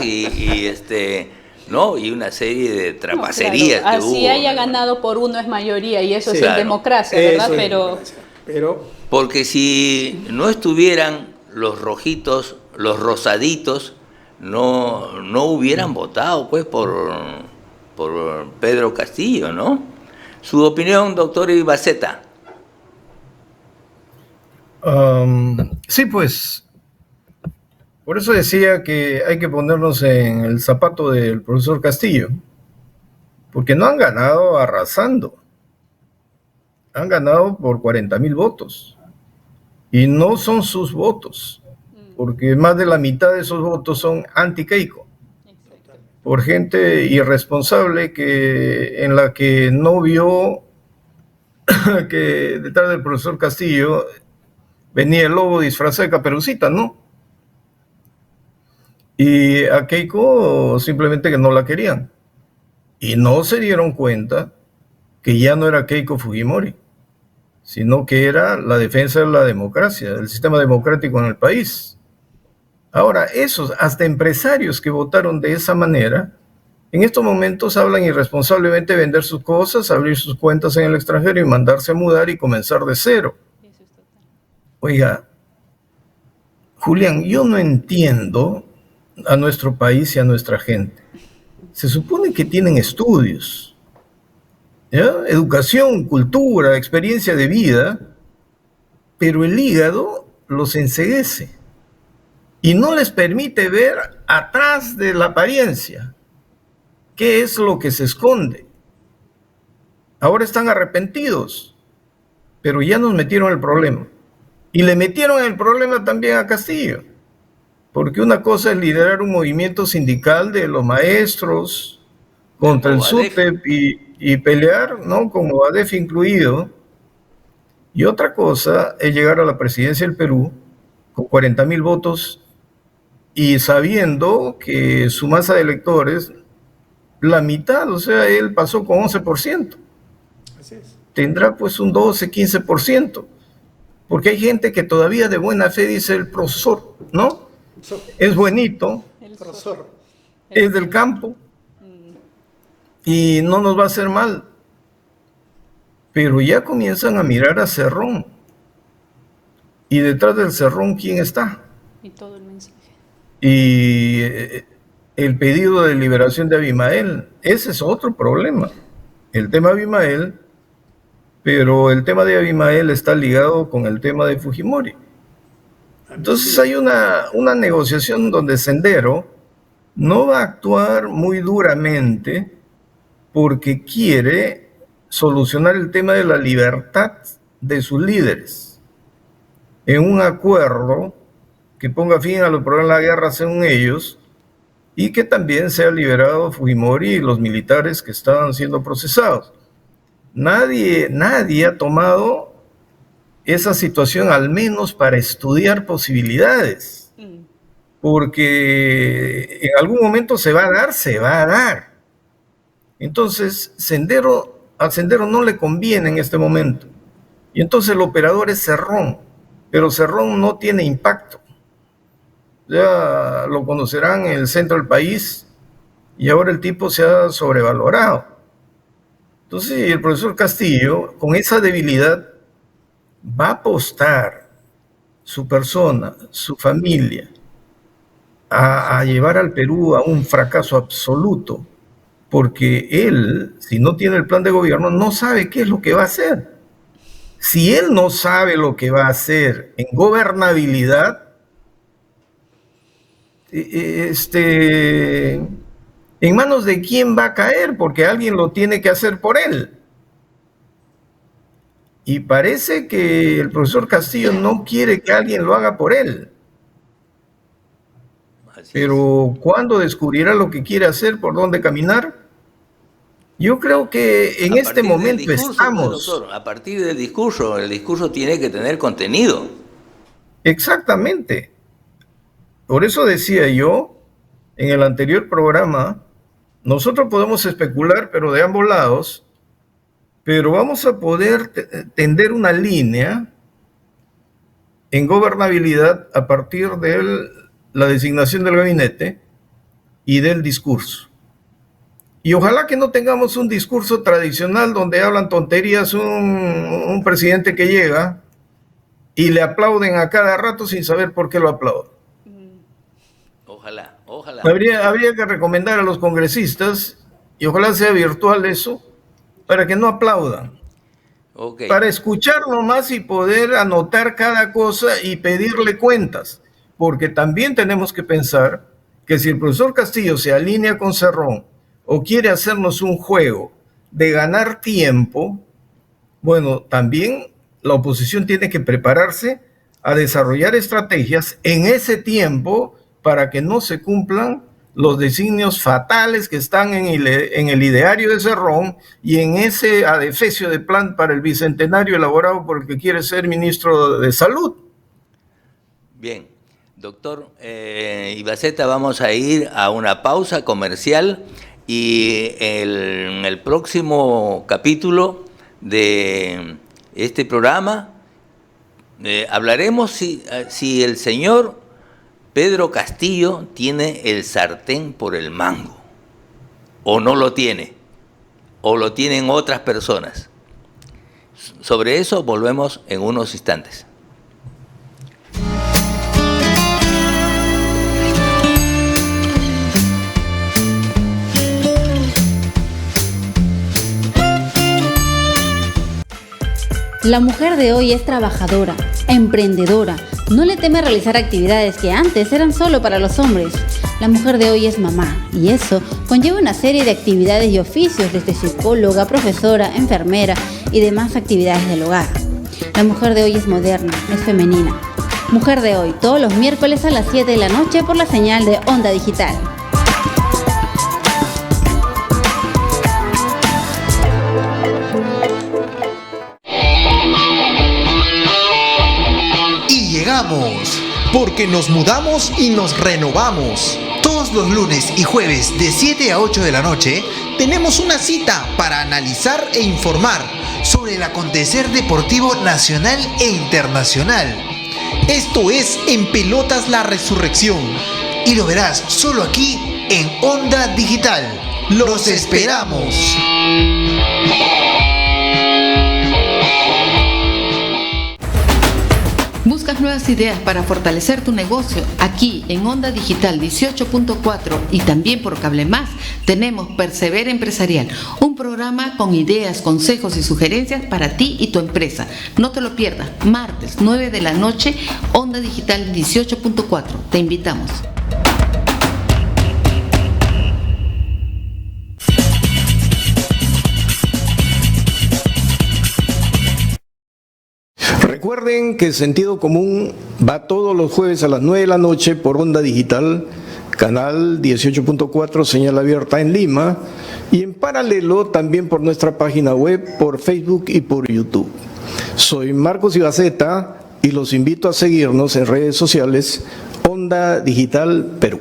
¿no? Y una serie de trapacerías claro, que así hubo. haya ¿no? ganado por uno es mayoría y eso Sí. es en Claro. democracia, Eso ¿verdad? es Pero democracia. Pero Porque si no estuvieran los rojitos, los rosaditos, no hubieran votado pues por Pedro Castillo, ¿no? Su opinión, doctor Ibaceta. Sí, pues, por eso decía que hay que ponernos en el zapato del profesor Castillo, porque no han ganado arrasando, han ganado por 40.000 votos, y no son sus votos, porque más de la mitad de esos votos son anti-Keiko, por gente irresponsable en la que no vio que detrás del profesor Castillo venía el lobo disfrazado de Caperucita, ¿no? Y a Keiko simplemente que no la querían. Y no se dieron cuenta que ya no era Keiko Fujimori, sino que era la defensa de la democracia, del sistema democrático en el país. Ahora, esos, hasta empresarios que votaron de esa manera, en estos momentos hablan irresponsablemente de vender sus cosas, abrir sus cuentas en el extranjero y mandarse a mudar y comenzar de cero. Oiga, Julián, yo no entiendo a nuestro país y a nuestra gente. Se supone que tienen estudios, ¿ya? Educación, cultura, experiencia de vida, pero el hígado los enceguece y no les permite ver atrás de la apariencia qué es lo que se esconde. Ahora están arrepentidos, pero ya nos metieron el problema. Y le metieron el problema también a Castillo, porque una cosa es liderar un movimiento sindical de los maestros contra el SUTEP y pelear, ¿no? Con Movadef incluido, y otra cosa es llegar a la presidencia del Perú con 40.000 votos y sabiendo que su masa de electores, la mitad, o sea, él pasó con 11%. así es. Tendrá pues un 12, 15%. Porque hay gente que todavía de buena fe dice el profesor, ¿no? Es buenito, Profesor. es del campo y no nos va a hacer mal. Pero ya comienzan a mirar a Cerrón. Y detrás del Cerrón, ¿quién está? y todo el mensaje. Y el pedido de liberación de Abimael, ese es otro problema. El tema de Abimael, pero el tema de Abimael está ligado con el tema de Fujimori. Entonces hay una negociación donde Sendero no va a actuar muy duramente porque quiere solucionar el tema de la libertad de sus líderes en un acuerdo que ponga fin a los problemas de la guerra según ellos y que también sea liberado Fujimori y los militares que estaban siendo procesados. Nadie ha tomado esa situación al menos para estudiar posibilidades, porque en algún momento se va a dar. Entonces, a Sendero no le conviene en este momento. Y entonces el operador es Cerrón, pero Cerrón no tiene impacto. Ya lo conocerán en el centro del país y ahora el tipo se ha sobrevalorado. Entonces el profesor Castillo, con esa debilidad, va a apostar su persona, su familia, a llevar al Perú a un fracaso absoluto, porque él, si no tiene el plan de gobierno, no sabe qué es lo que va a hacer. Si él no sabe lo que va a hacer en gobernabilidad, ¿en manos de quién va a caer? Porque alguien lo tiene que hacer por él. Y parece que el profesor Castillo no quiere que alguien lo haga por él. Pero ¿cuándo descubrirá lo que quiere hacer, por dónde caminar? Yo creo que en este momento estamos... Doctor, a partir del discurso, el discurso tiene que tener contenido. Exactamente. Por eso decía yo, en el anterior programa, nosotros podemos especular, pero de ambos lados, pero vamos a poder tender una línea en gobernabilidad a partir de la designación del gabinete y del discurso. Y ojalá que no tengamos un discurso tradicional donde hablan tonterías un presidente que llega y le aplauden a cada rato sin saber por qué lo aplauden. Ojalá. Habría que recomendar a los congresistas, y ojalá sea virtual eso, para que no aplaudan. Okay. Para escuchar nomás y poder anotar cada cosa y pedirle cuentas. Porque también tenemos que pensar que si el profesor Castillo se alinea con Cerrón o quiere hacernos un juego de ganar tiempo, bueno, también la oposición tiene que prepararse a desarrollar estrategias en ese tiempo para que no se cumplan los designios fatales que están en el ideario de Cerrón y en ese adefesio de plan para el bicentenario elaborado por el que quiere ser ministro de Salud. Bien, doctor Ibaceta, vamos a ir a una pausa comercial y en el próximo capítulo de este programa hablaremos si el señor Pedro Castillo tiene el sartén por el mango, o no lo tiene, o lo tienen otras personas. Sobre eso volvemos en unos instantes. La mujer de hoy es trabajadora, emprendedora, no le teme realizar actividades que antes eran solo para los hombres. La mujer de hoy es mamá y eso conlleva una serie de actividades y oficios desde psicóloga, profesora, enfermera y demás actividades del hogar. La mujer de hoy es moderna, es femenina. Mujer de hoy, todos los miércoles a las 7 de la noche por la señal de Onda Digital. Llegamos, porque nos mudamos y nos renovamos. Todos los lunes y jueves de 7 a 8 de la noche tenemos una cita para analizar e informar sobre el acontecer deportivo nacional e internacional. Esto es En Pelotas la Resurrección y lo verás solo aquí en Onda Digital. ¡Los esperamos! ¿Buscas nuevas ideas para fortalecer tu negocio? Aquí en Onda Digital 18.4 y también por Cable Más tenemos Persevera Empresarial, un programa con ideas, consejos y sugerencias para ti y tu empresa. No te lo pierdas, martes 9 de la noche, Onda Digital 18.4. Te invitamos. Recuerden que Sentido Común va todos los jueves a las 9 de la noche por Onda Digital, canal 18.4, señal abierta en Lima, y en paralelo también por nuestra página web, por Facebook y por YouTube. Soy Marcos Ibaceta y los invito a seguirnos en redes sociales Onda Digital Perú.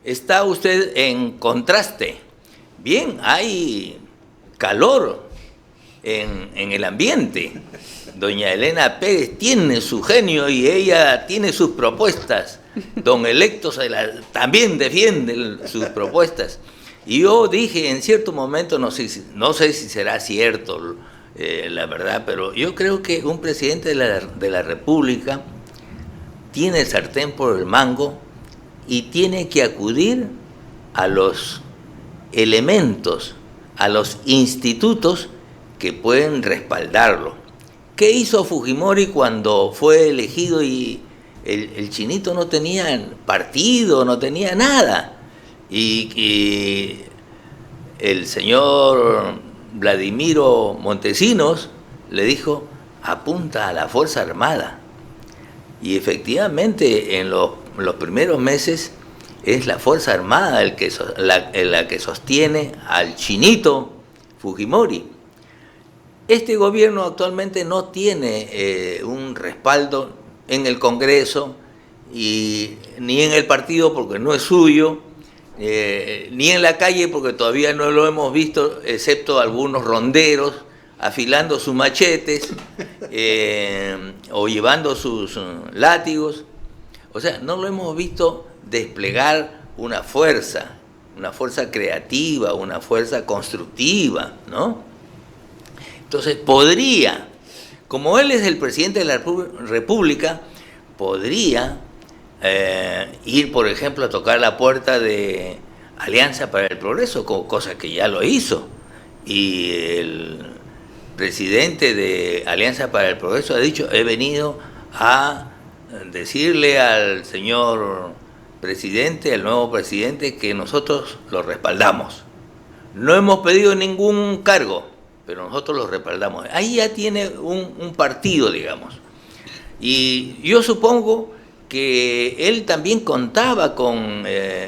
Está usted en contraste. Bien, hay calor, en el ambiente. Doña Elena Pérez tiene su genio y ella tiene sus propuestas. Don Electo también defiende sus propuestas. Y yo dije en cierto momento, no sé si será cierto la verdad, pero yo creo que un presidente de la República tiene el sartén por el mango y tiene que acudir a los elementos, a los institutos que pueden respaldarlo. ¿Qué hizo Fujimori cuando fue elegido y el chinito no tenía partido, no tenía nada? Y el señor Vladimiro Montesinos le dijo, apunta a la Fuerza Armada. Y efectivamente en los primeros meses es la Fuerza Armada la que sostiene al chinito Fujimori. Este gobierno actualmente no tiene un respaldo en el Congreso y ni en el partido porque no es suyo, ni en la calle porque todavía no lo hemos visto, excepto algunos ronderos afilando sus machetes o llevando sus látigos. O sea, no lo hemos visto desplegar una fuerza creativa, una fuerza constructiva, ¿no? Entonces podría, como él es el presidente de la República, podría ir, por ejemplo, a tocar la puerta de Alianza para el Progreso, cosa que ya lo hizo. Y el presidente de Alianza para el Progreso ha dicho, he venido a decirle al señor presidente, al nuevo presidente, que nosotros lo respaldamos. No hemos pedido ningún cargo, pero nosotros lo respaldamos. Ahí ya tiene un partido, digamos. Y yo supongo que él también contaba con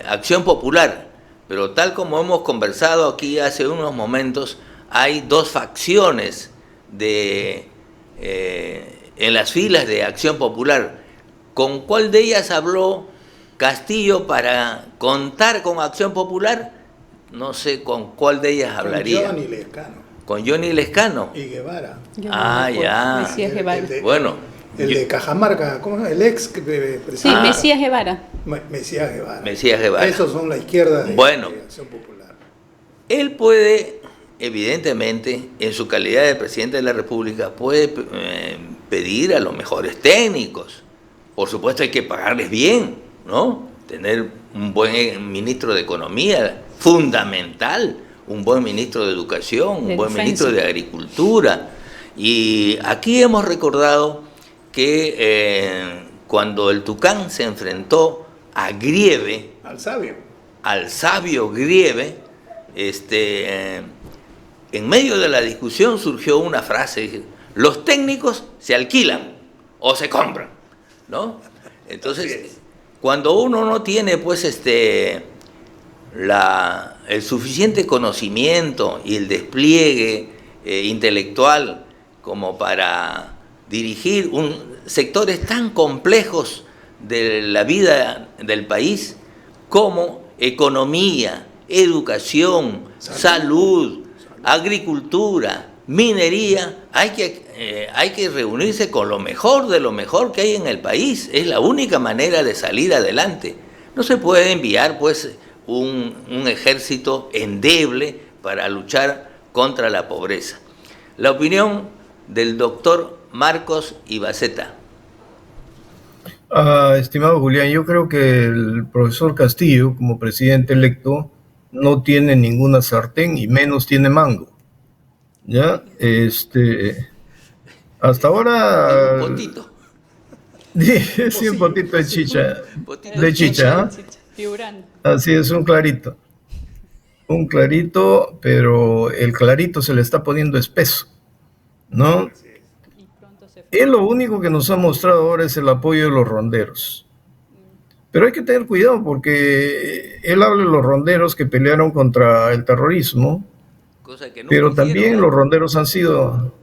Acción Popular, pero tal como hemos conversado aquí hace unos momentos, hay dos facciones en las filas de Acción Popular. ¿Con cuál de ellas habló Castillo para contar con Acción Popular? No sé con cuál de ellas hablaría. Con Johnny Lescano. Con Johnny Lescano. Y Guevara. Ya. Mesías Guevara. Bueno. De Cajamarca, ¿cómo es? El ex presidente. Sí, Mesías Guevara. Mesías Guevara. Esos son la izquierda de Acción Popular. Él puede, evidentemente, en su calidad de presidente de la República, puede pedir a los mejores técnicos. Por supuesto hay que pagarles bien, ¿no? Tener un buen ministro de Economía, fundamental, un buen ministro de Educación, un buen ministro de Agricultura. Y aquí hemos recordado que cuando el Tucán se enfrentó a Grieve, al sabio Grieve, en medio de la discusión surgió una frase, los técnicos se alquilan o se compran, ¿no? Entonces, cuando uno no tiene pues el suficiente conocimiento y el despliegue intelectual como para dirigir sectores tan complejos de la vida del país como economía, educación, salud, agricultura, minería, hay que reunirse con lo mejor de lo mejor que hay en el país. Es la única manera de salir adelante. No se puede enviar pues un ejército endeble para luchar contra la pobreza. La opinión del doctor Marcos Ibaceta. Estimado Julián, yo creo que el profesor Castillo, como presidente electo, no tiene ninguna sartén y menos tiene mango. ¿Ya? Hasta ahora... Un potito. Sí, un potito de chicha. De chicha, así es, un clarito. Un clarito, pero el clarito se le está poniendo espeso, ¿no? Él lo único que nos ha mostrado ahora es el apoyo de los ronderos. Pero hay que tener cuidado porque él habla de los ronderos que pelearon contra el terrorismo, pero también los ronderos han sido...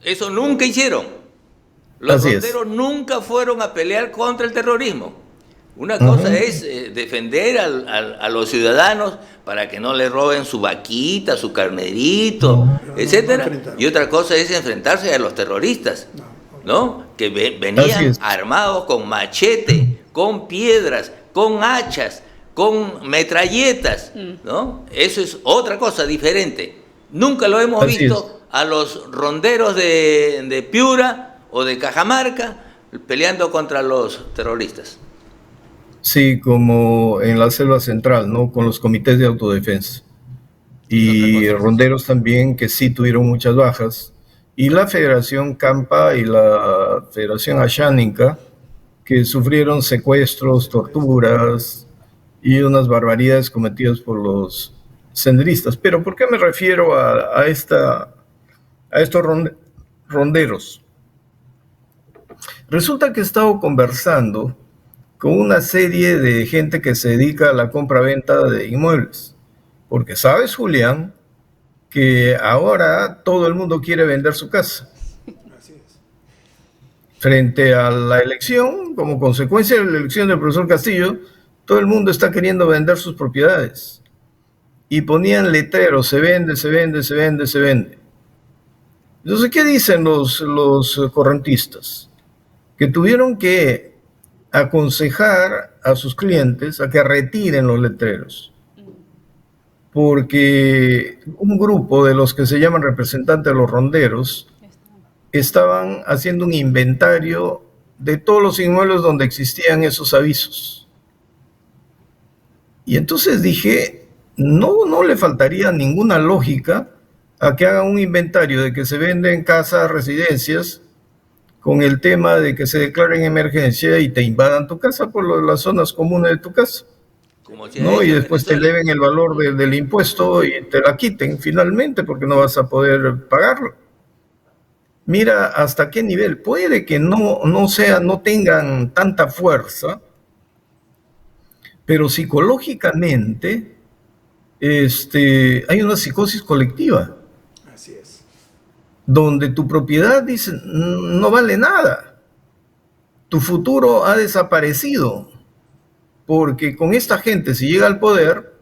Eso nunca hicieron. Los ronderos nunca fueron a pelear contra el terrorismo. Una cosa es defender a los ciudadanos para que no le roben su vaquita, su carnerito, etcétera. Y otra cosa es enfrentarse a los terroristas, ¿no? Que venían armados con machete, con piedras, con hachas, con metralletas, ¿no? Eso es otra cosa diferente. Nunca lo hemos visto a los ronderos de Piura o de Cajamarca peleando contra los terroristas. Sí, como en la selva central, ¿no? Con los comités de autodefensa. Y ronderos también que sí tuvieron muchas bajas. Y la Federación Campa y la Federación Asháninka, que sufrieron secuestros, torturas y unas barbaridades cometidas por los senderistas. Pero ¿por qué me refiero a estos ronderos? Resulta que he estado conversando con una serie de gente que se dedica a la compra-venta de inmuebles. Porque sabes, Julián, que ahora todo el mundo quiere vender su casa. Frente a la elección, como consecuencia de la elección del profesor Castillo, todo el mundo está queriendo vender sus propiedades. Y ponían letreros, se vende, se vende, se vende, se vende. Entonces, ¿qué dicen los correntistas? Que tuvieron que aconsejar a sus clientes a que retiren los letreros, porque un grupo de los que se llaman representantes de los ronderos estaban haciendo un inventario de todos los inmuebles donde existían esos avisos. Y entonces dije, no le faltaría ninguna lógica a que hagan un inventario de que se venden casas, residencias, con el tema de que se declaren emergencia y te invadan tu casa por las zonas comunes de tu casa, ¿no? Y después te eleven el valor del impuesto y te la quiten finalmente porque no vas a poder pagarlo. Mira hasta qué nivel. Puede que no tengan tanta fuerza, pero psicológicamente hay una psicosis colectiva. Donde tu propiedad, dice, no vale nada. Tu futuro ha desaparecido. Porque con esta gente, si llega al poder,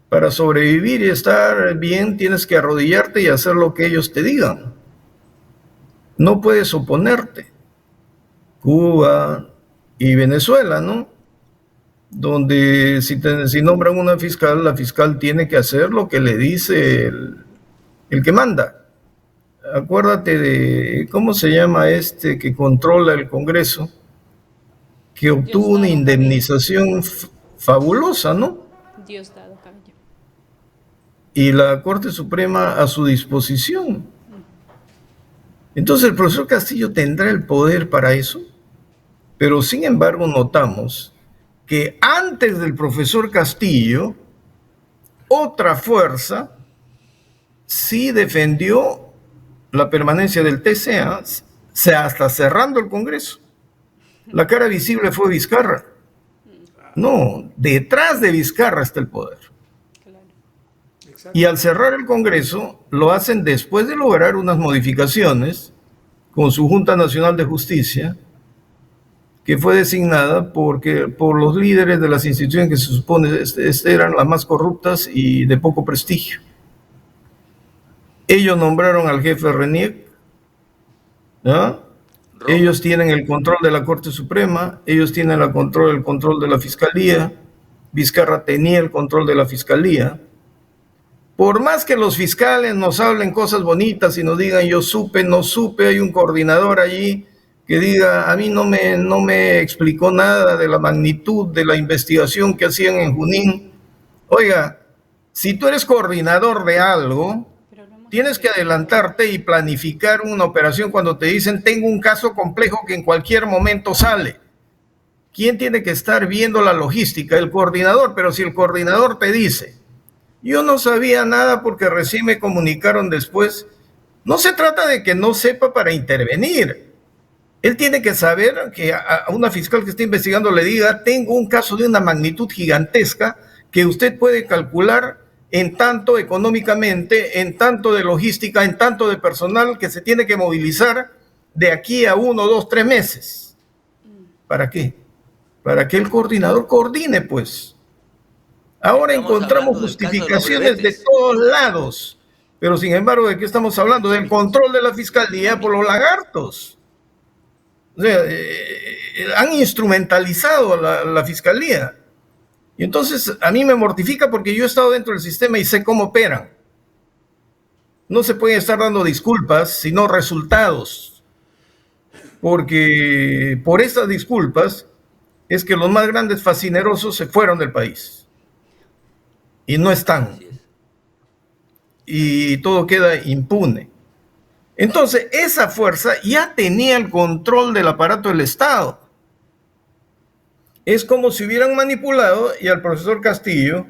para sobrevivir y estar bien, tienes que arrodillarte y hacer lo que ellos te digan. No puedes oponerte. Cuba y Venezuela, ¿no? Donde si nombran una fiscal, la fiscal tiene que hacer lo que le dice el que manda. Acuérdate de, ¿cómo se llama que controla el Congreso? Que obtuvo una indemnización fabulosa, ¿no? Diosdado Cabello. Y la Corte Suprema a su disposición. Entonces el profesor Castillo tendrá el poder para eso, pero sin embargo notamos que antes del profesor Castillo, otra fuerza sí defendió la permanencia del TCA, hasta cerrando el Congreso. La cara visible fue Vizcarra. No, detrás de Vizcarra está el poder. Y al cerrar el Congreso, lo hacen después de lograr unas modificaciones con su Junta Nacional de Justicia, que fue designada por los líderes de las instituciones que se supone eran las más corruptas y de poco prestigio. Ellos nombraron al jefe Reniec, ¿no? Ellos tienen el control de la Corte Suprema, ellos tienen el control de la Fiscalía, Vizcarra tenía el control de la Fiscalía. Por más que los fiscales nos hablen cosas bonitas y nos digan yo supe, no supe, hay un coordinador allí que diga a mí no me explicó nada de la magnitud de la investigación que hacían en Junín. Oiga, si tú eres coordinador de algo, tienes que adelantarte y planificar una operación cuando te dicen tengo un caso complejo que en cualquier momento sale. ¿Quién tiene que estar viendo la logística? El coordinador, pero si el coordinador te dice yo no sabía nada porque recién me comunicaron después, no se trata de que no sepa para intervenir. Él tiene que saber que a una fiscal que está investigando le diga tengo un caso de una magnitud gigantesca que usted puede calcular en tanto económicamente, en tanto de logística, en tanto de personal que se tiene que movilizar de aquí a 1, 2, 3 meses. ¿Para qué? para que el coordinador coordine, pues. Ahora encontramos justificaciones de todos lados, pero sin embargo, ¿de qué estamos hablando? Del control de la fiscalía por los lagartos. O sea, han instrumentalizado a la fiscalía. Y entonces a mí me mortifica porque yo he estado dentro del sistema y sé cómo operan. No se pueden estar dando disculpas, sino resultados. Porque por esas disculpas es que los más grandes fascinerosos se fueron del país. Y no están. Y todo queda impune. Entonces, esa fuerza ya tenía el control del aparato del Estado. Es como si hubieran manipulado y al profesor Castillo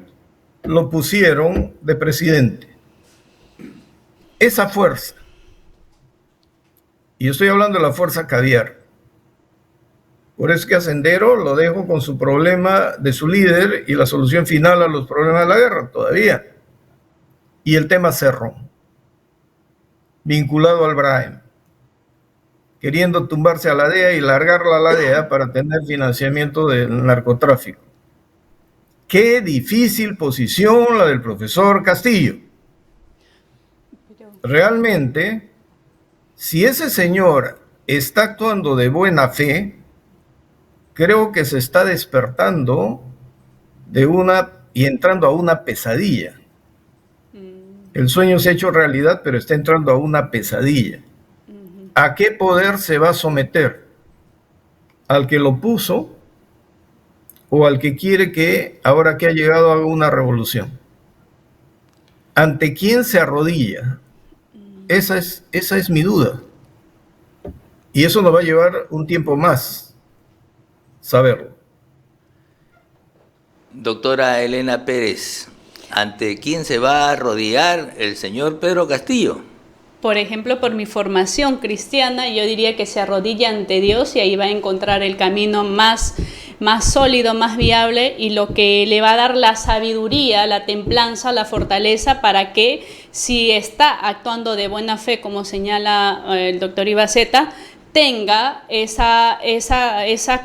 lo pusieron de presidente. Esa fuerza. Y yo estoy hablando de la fuerza caviar. Por eso es que a Sendero lo dejo con su problema de su líder y la solución final a los problemas de la guerra todavía. Y el tema Cerrón, vinculado al Brahim, queriendo tumbarse a la DEA y largarla a la DEA para tener financiamiento del narcotráfico. Qué difícil posición la del profesor Castillo. Realmente, si ese señor está actuando de buena fe, creo que se está despertando y entrando a una pesadilla. El sueño se ha hecho realidad, pero está entrando a una pesadilla. ¿A qué poder se va a someter? ¿Al que lo puso o al que quiere que, ahora que ha llegado, haga una revolución? ¿Ante quién se arrodilla? Esa es mi duda. Y eso nos va a llevar un tiempo más saberlo. Doctora Elena Pérez, ¿ante quién se va a arrodillar el señor Pedro Castillo? Por ejemplo, por mi formación cristiana, yo diría que se arrodilla ante Dios y ahí va a encontrar el camino más sólido, más viable y lo que le va a dar la sabiduría, la templanza, la fortaleza para que si está actuando de buena fe, como señala el doctor Ibaceta, tenga esa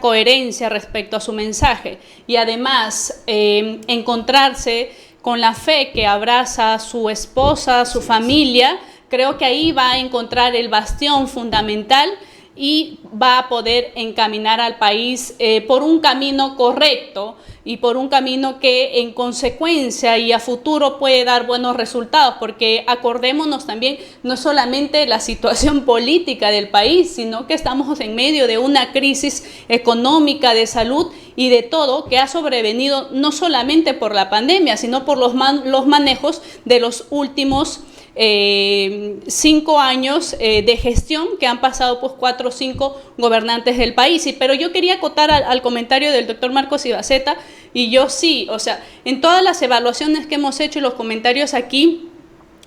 coherencia respecto a su mensaje y además encontrarse con la fe que abraza a su esposa, a su familia. Creo que ahí va a encontrar el bastión fundamental y va a poder encaminar al país por un camino correcto y por un camino que en consecuencia y a futuro puede dar buenos resultados, porque acordémonos también no solamente la situación política del país, sino que estamos en medio de una crisis económica, de salud y de todo que ha sobrevenido no solamente por la pandemia, sino por los manejos de los últimos 5 años de gestión que han pasado pues 4 o 5 gobernantes del país. Pero yo quería acotar al comentario del doctor Marcos Ibaceta, y yo sí, o sea, en todas las evaluaciones que hemos hecho y los comentarios aquí,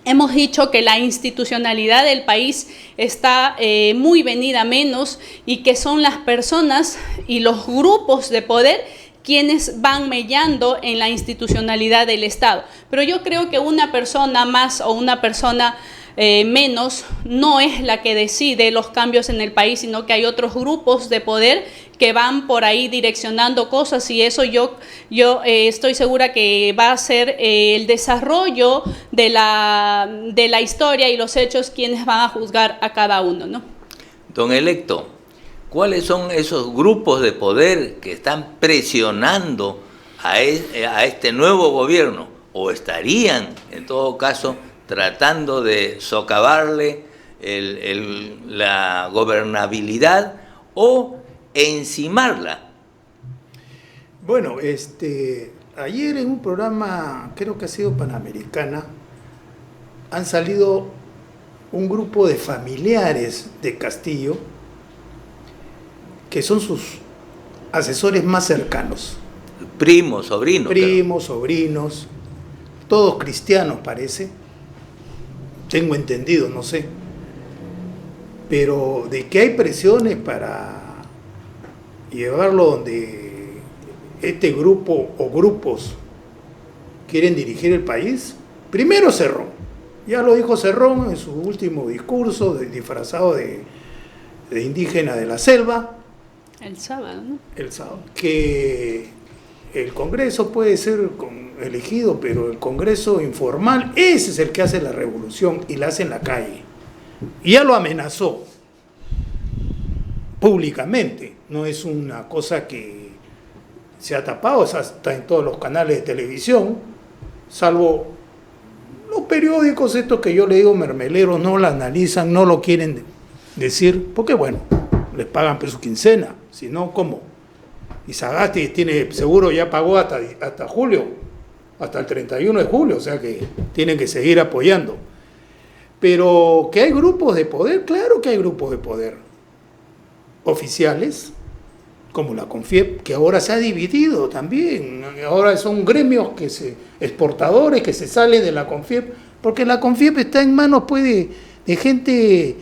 hemos dicho que la institucionalidad del país está muy venida menos y que son las personas y los grupos de poder quienes van mellando en la institucionalidad del Estado. Pero yo creo que una persona más o una persona menos no es la que decide los cambios en el país, sino que hay otros grupos de poder que van por ahí direccionando cosas, y eso yo estoy segura que va a ser el desarrollo de la historia y los hechos quienes van a juzgar a cada uno, ¿no? Don electo, ¿cuáles son esos grupos de poder que están presionando a este nuevo gobierno o estarían, en todo caso, tratando de socavarle la gobernabilidad o encimarla? Bueno, ayer en un programa, creo que ha sido Panamericana, han salido un grupo de familiares de Castillo que son sus asesores más cercanos. Primos, sobrinos. Primos, sobrinos, todos cristianos parece, tengo entendido, no sé. Pero de que hay presiones para llevarlo donde este grupo o grupos quieren dirigir el país, primero Cerrón. Ya lo dijo Cerrón en su último discurso, disfrazado de indígena de la selva. El sábado, ¿no? El sábado. Que el Congreso puede ser elegido, pero el Congreso informal, ese es el que hace la revolución y la hace en la calle. Y ya lo amenazó públicamente, no es una cosa que se ha tapado, está en todos los canales de televisión, salvo los periódicos estos que yo le digo mermeleros, no lo analizan, no lo quieren decir, porque bueno, les pagan por su quincena, si no, ¿cómo? Y Sagasti tiene, seguro ya pagó hasta julio, hasta el 31 de julio, o sea que tienen que seguir apoyando. Pero que hay grupos de poder, claro que hay grupos de poder oficiales, como la CONFIEP, que ahora se ha dividido también, ahora son gremios exportadores que se salen de la CONFIEP, porque la CONFIEP está en manos pues de gente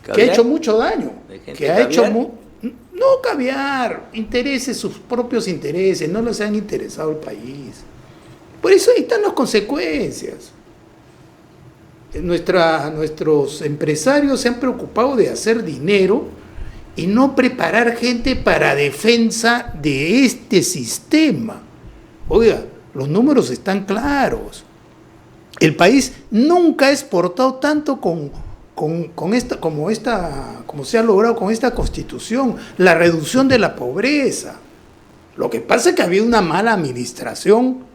que ha hecho mucho daño, que ha hecho no caviar, intereses, sus propios intereses, no les han interesado al país. Por eso ahí están las consecuencias. Nuestros empresarios se han preocupado de hacer dinero y no preparar gente para defensa de este sistema. Oiga, los números están claros. El país nunca ha exportado tanto como se ha logrado con esta Constitución, la reducción de la pobreza. Lo que pasa es que había una mala administración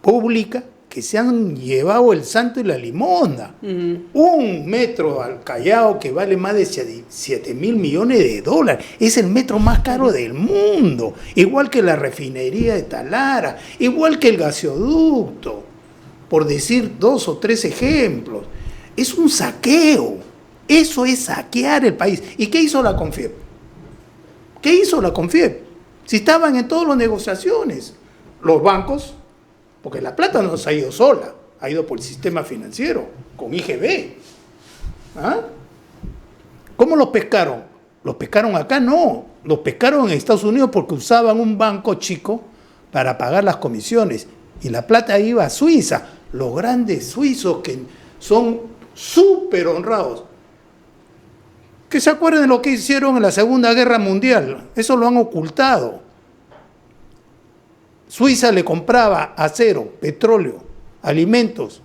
pública que se han llevado el santo y la limosna. Un metro al Callao que vale más de 7.000 millones de dólares. Es el metro más caro del mundo. Igual que la refinería de Talara, igual que el gasoducto, por decir 2 o 3 ejemplos. Es un saqueo. Eso es saquear el país. ¿Y qué hizo la CONFIEP? ¿Qué hizo la CONFIEP? Si estaban en todas las negociaciones. Los bancos, porque la plata no se ha ido sola, ha ido por el sistema financiero, con IGB. ¿Ah? ¿Cómo los pescaron? ¿Los pescaron acá? No. Los pescaron en Estados Unidos porque usaban un banco chico para pagar las comisiones. Y la plata iba a Suiza. Los grandes suizos que son súper honrados. Que se acuerden de lo que hicieron en la Segunda Guerra Mundial. Eso lo han ocultado. Suiza le compraba acero, petróleo, alimentos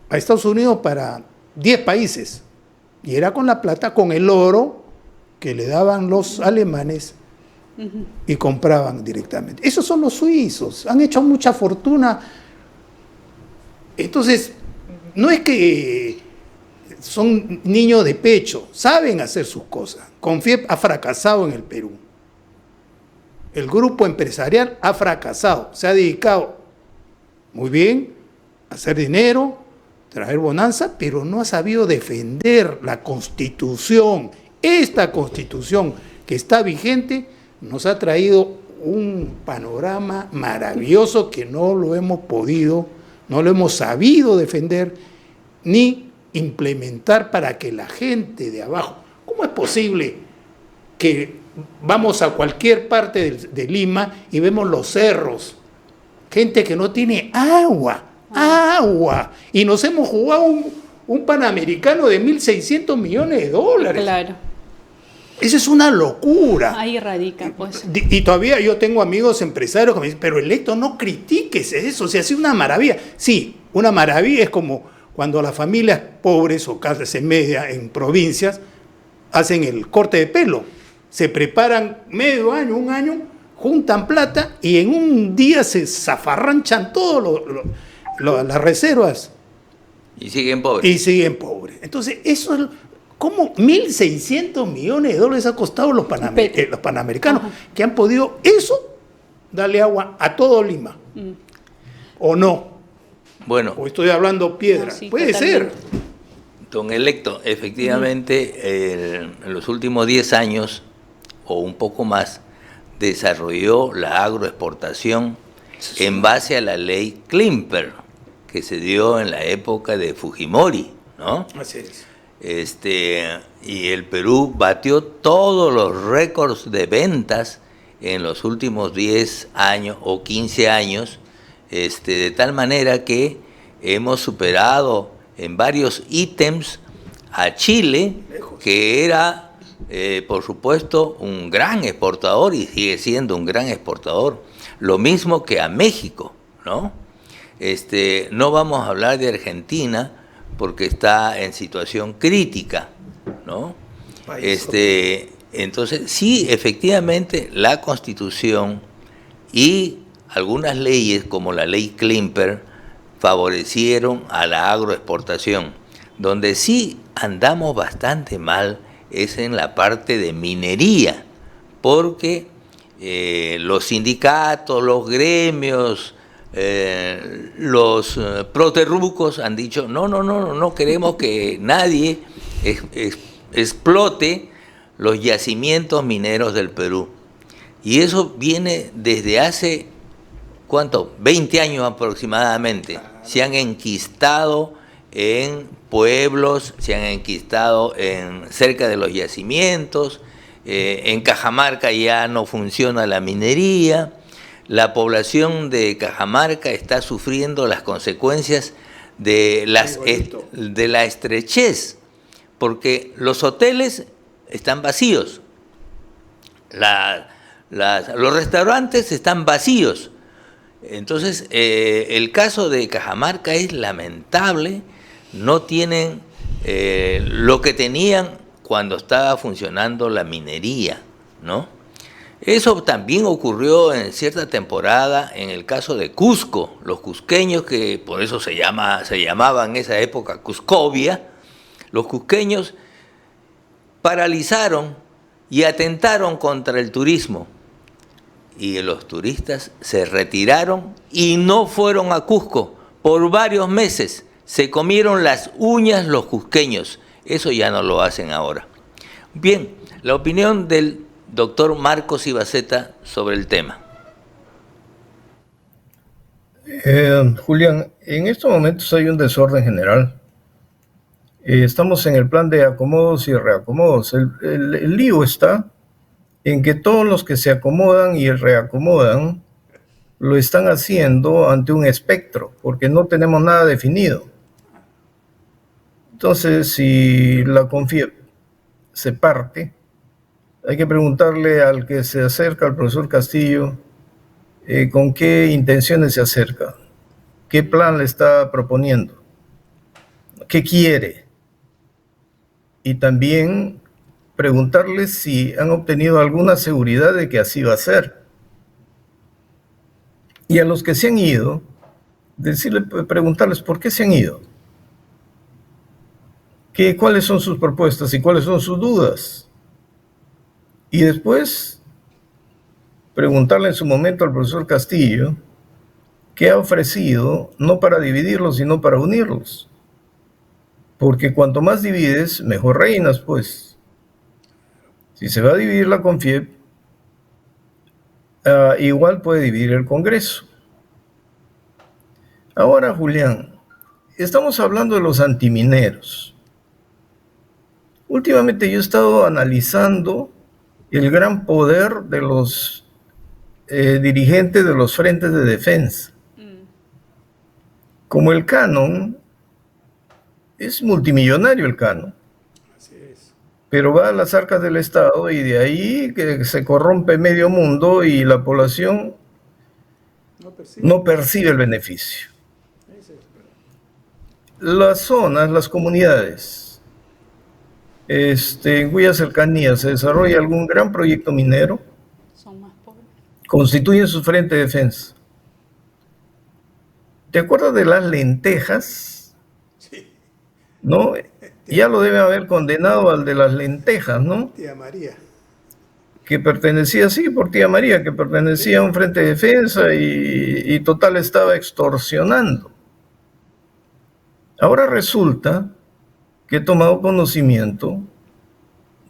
a Estados Unidos para 10 países. Y era con la plata, con el oro que le daban los alemanes y compraban directamente. Esos son los suizos. Han hecho mucha fortuna. Entonces, no es que son niños de pecho, saben hacer sus cosas. CONFIEP ha fracasado en el Perú. El grupo empresarial ha fracasado, se ha dedicado muy bien a hacer dinero, traer bonanza, pero no ha sabido defender la Constitución. Esta Constitución que está vigente nos ha traído un panorama maravilloso que no lo hemos podido, no lo hemos sabido defender ni implementar para que la gente de abajo, ¿cómo es posible que vamos a cualquier parte de Lima y vemos los cerros, gente que no tiene agua, y nos hemos jugado un Panamericano de 1.600 millones de dólares? Claro. Eso es una locura. Ahí radica, pues. Y todavía yo tengo amigos empresarios que me dicen, pero Electo, no critiques eso, se hace una maravilla. Sí, una maravilla es como cuando las familias pobres o clase media en provincias hacen el corte de pelo. Se preparan medio año, un año, juntan plata y en un día se zafarranchan todas las reservas. Y siguen pobres. Entonces, eso es como 1.600 millones de dólares ha costado los panamericanos, que han podido darle agua a todo Lima. ¿O no? Bueno. O estoy hablando piedra. No, sí, puede totalmente. ser. Don Electo, efectivamente, en los últimos 10 años o un poco más, desarrolló la agroexportación en base a la ley Klimper, que se dio en la época de Fujimori, ¿no? Así es. Y el Perú batió todos los récords de ventas en los últimos 10 años o 15 años, de tal manera que hemos superado en varios ítems a Chile, que era por supuesto, un gran exportador y sigue siendo un gran exportador, lo mismo que a México, ¿no? No vamos a hablar de Argentina porque está en situación crítica, ¿no? Entonces, sí, efectivamente, la Constitución y algunas leyes, como la ley Klimper, favorecieron a la agroexportación. Donde sí andamos bastante mal es en la parte de minería, porque los sindicatos, los gremios, los proterrucos han dicho, no queremos que nadie explote los yacimientos mineros del Perú. Y eso viene desde hace, ¿cuánto? 20 años aproximadamente. Se han enquistado en pueblos, se han enquistado cerca de los yacimientos. En Cajamarca ya no funciona la minería. La población de Cajamarca está sufriendo las consecuencias de la estrechez, porque los hoteles están vacíos, los restaurantes están vacíos. Entonces, el caso de Cajamarca es lamentable, no tienen lo que tenían cuando estaba funcionando la minería, ¿no? Eso también ocurrió en cierta temporada en el caso de Cusco. Los cusqueños, que por eso se llamaban en esa época Cuscovia, los cusqueños paralizaron y atentaron contra el turismo. Y los turistas se retiraron y no fueron a Cusco por varios meses. Se comieron las uñas los cusqueños. Eso ya no lo hacen ahora. Bien, la opinión del doctor Marcos Ibaceta sobre el tema. Julián, en estos momentos hay un desorden general. Estamos en el plan de acomodos y reacomodos. El lío está en que todos los que se acomodan y reacomodan lo están haciendo ante un espectro, porque no tenemos nada definido. Entonces, si la CONFIEP se parte, hay que preguntarle al que se acerca, al profesor Castillo, con qué intenciones se acerca, qué plan le está proponiendo, qué quiere. Y también preguntarles si han obtenido alguna seguridad de que así va a ser. Y a los que se han ido, preguntarles por qué se han ido, cuáles son sus propuestas y cuáles son sus dudas. Y después preguntarle en su momento al profesor Castillo qué ha ofrecido, no para dividirlos, sino para unirlos. Porque cuanto más divides, mejor reinas, pues. Si se va a dividir la CONFIEP, igual puede dividir el Congreso. Ahora, Julián, estamos hablando de los antimineros. Últimamente yo he estado analizando el gran poder de los dirigentes de los frentes de defensa. Como el Canon, es multimillonario el Canon. Así es. Pero va a las arcas del Estado y de ahí que se corrompe medio mundo y la población no percibe el beneficio. Las zonas, las comunidades, en cuyas cercanías se desarrolla algún gran proyecto minero, Son más pobres. constituyen su frente de defensa. ¿Te acuerdas de las lentejas? Sí. ¿No? Ya lo deben haber condenado al de las lentejas, ¿no? Tía María. Que pertenecía, sí, por tía María, que pertenecía a un frente de defensa y total estaba extorsionando. Ahora resulta que he tomado conocimiento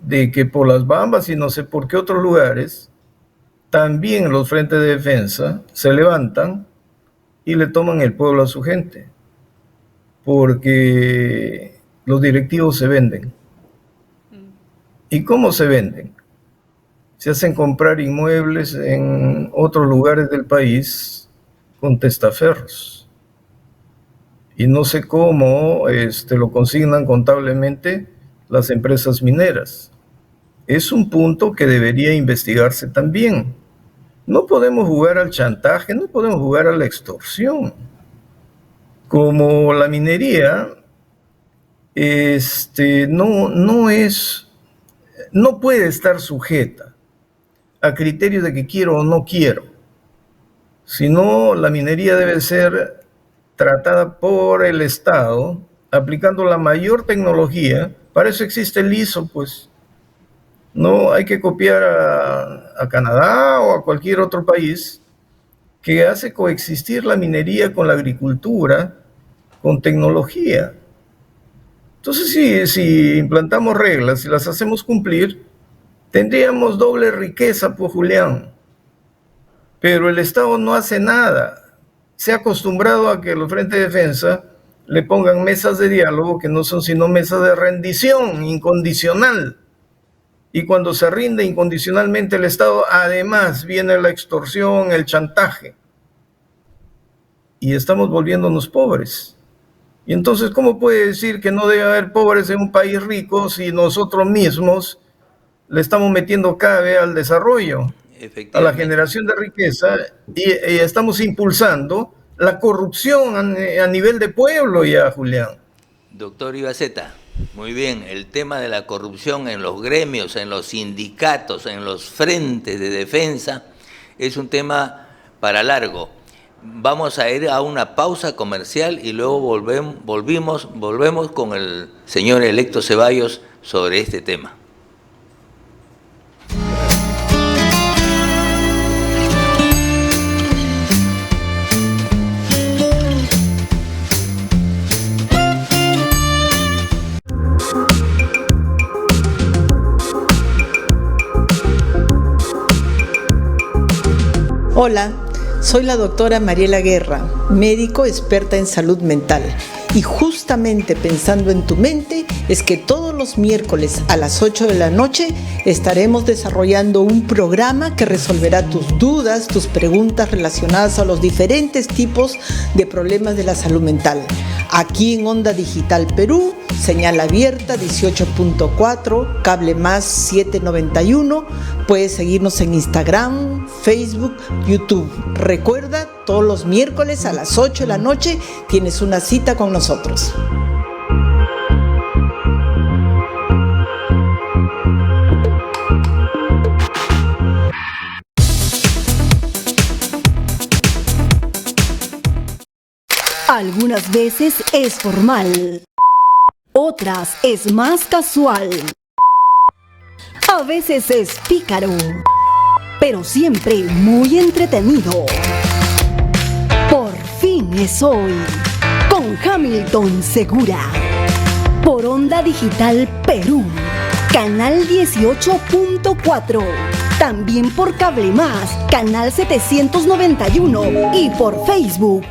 de que por las Bambas y no sé por qué otros lugares, también los frentes de defensa se levantan y le toman el pueblo a su gente, porque los directivos se venden. ¿Y cómo se venden? Se hacen comprar inmuebles en otros lugares del país con testaferros. Y no sé cómo lo consignan contablemente las empresas mineras. es un punto que debería investigarse también. No podemos jugar al chantaje, no podemos jugar a la extorsión. Como la minería, no puede estar sujeta a criterios de que quiero o no quiero, sino la minería debe ser tratada por el Estado, aplicando la mayor tecnología. Para eso existe el ISO, pues. No hay que copiar a Canadá o a cualquier otro país que hace coexistir la minería con la agricultura, con tecnología. Entonces, si implantamos reglas y las hacemos cumplir, tendríamos doble riqueza, pues, Julián. Pero el Estado no hace nada. Se ha acostumbrado a que los frentes de defensa le pongan mesas de diálogo que no son sino mesas de rendición incondicional. Y cuando se rinde incondicionalmente el Estado, además viene la extorsión, el chantaje. Y estamos volviéndonos pobres. Y entonces, ¿cómo puede decir que no debe haber pobres en un país rico si nosotros mismos le estamos metiendo cabe al desarrollo, a la generación de riqueza, y estamos impulsando la corrupción a nivel de pueblo ya, Julián? Doctor Ibaceta, muy bien, el tema de la corrupción en los gremios, en los sindicatos, en los frentes de defensa, es un tema para largo. Vamos a ir a una pausa comercial y luego volvemos con el señor electo Ceballos sobre este tema. Hola, soy la doctora Mariela Guerra, médico experta en salud mental. Y justamente pensando en tu mente es que todos los miércoles a las 8 de la noche estaremos desarrollando un programa que resolverá tus dudas, tus preguntas relacionadas a los diferentes tipos de problemas de la salud mental. Aquí en Onda Digital Perú, señal abierta 18.4, cable más 791. Puedes seguirnos en Instagram, Facebook, YouTube. Recuerda, todos los miércoles a las 8 de la noche tienes una cita con nosotros. Algunas veces es formal, otras es más casual, a veces es pícaro, pero siempre muy entretenido. Por fin es hoy, con Hamilton Segura, por Onda Digital Perú, canal 18.4, también por Cable Más, canal 791 y por Facebook.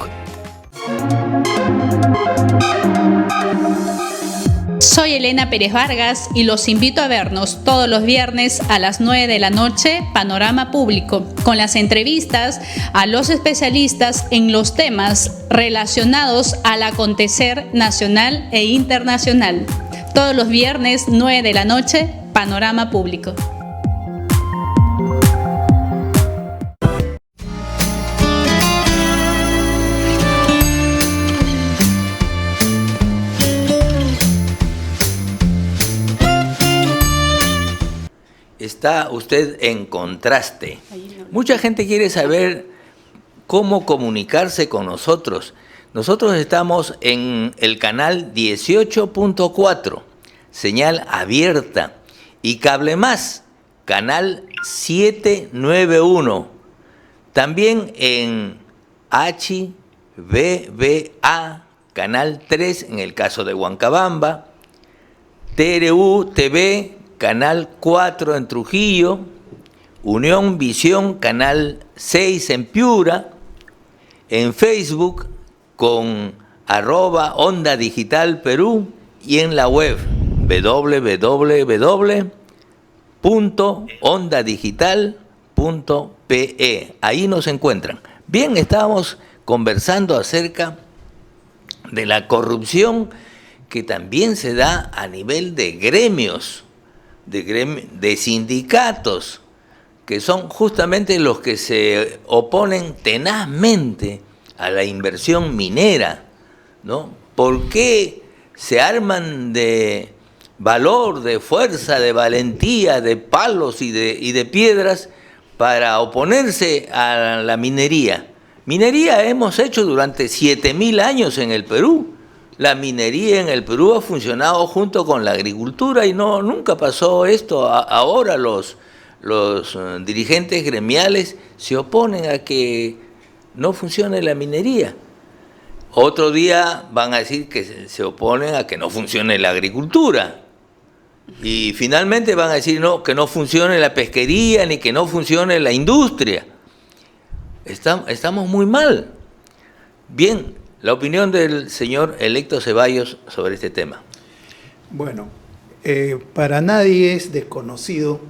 Soy Elena Pérez Vargas y los invito a vernos todos los viernes a las 9 de la noche, Panorama Público, con las entrevistas a los especialistas en los temas relacionados al acontecer nacional e internacional. Todos los viernes, 9 de la noche, Panorama Público. Está usted en Contraste. Mucha gente quiere saber cómo comunicarse con nosotros. Nosotros estamos en el canal 18.4, señal abierta, y Cable Más, canal 791. También en HBBA, canal 3 en el caso de Huancabamba, TRU TV, canal 4 en Trujillo, Unión Visión, canal 6 en Piura, en Facebook con @Onda Digital Perú y en la web www.ondadigital.pe. Ahí nos encuentran. Bien, estábamos conversando acerca de la corrupción que también se da a nivel de gremios. de sindicatos, que son justamente los que se oponen tenazmente a la inversión minera, ¿no? ¿Por qué se arman de valor, de fuerza, de valentía, de palos y de piedras para oponerse a la minería? Minería hemos hecho durante 7.000 años en el Perú. La minería en el Perú ha funcionado junto con la agricultura y nunca pasó esto. Ahora los dirigentes gremiales se oponen a que no funcione la minería. Otro día van a decir que se oponen a que no funcione la agricultura. Y finalmente van a decir que no funcione la pesquería ni que no funcione la industria. Estamos muy mal. Bien, la opinión del señor electo Ceballos sobre este tema. Bueno, para nadie es desconocido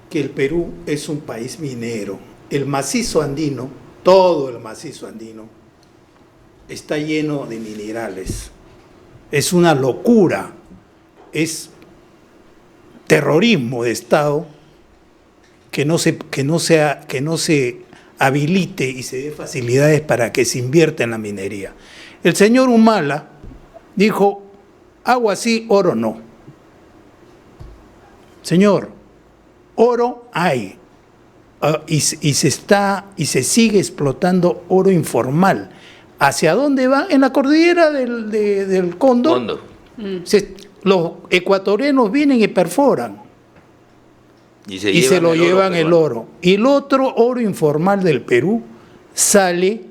que el Perú es un país minero. El macizo andino, todo el macizo andino, está lleno de minerales. Es una locura, es terrorismo de Estado que no se habilite y se dé facilidades para que se invierta en la minería. El señor Humala dijo, agua sí, oro no. Señor, oro hay, y se sigue explotando oro informal. ¿Hacia dónde va? En la cordillera del Cóndor. Los ecuatorianos vienen y perforan. Y se lo llevan el oro. Y el otro oro informal del Perú sale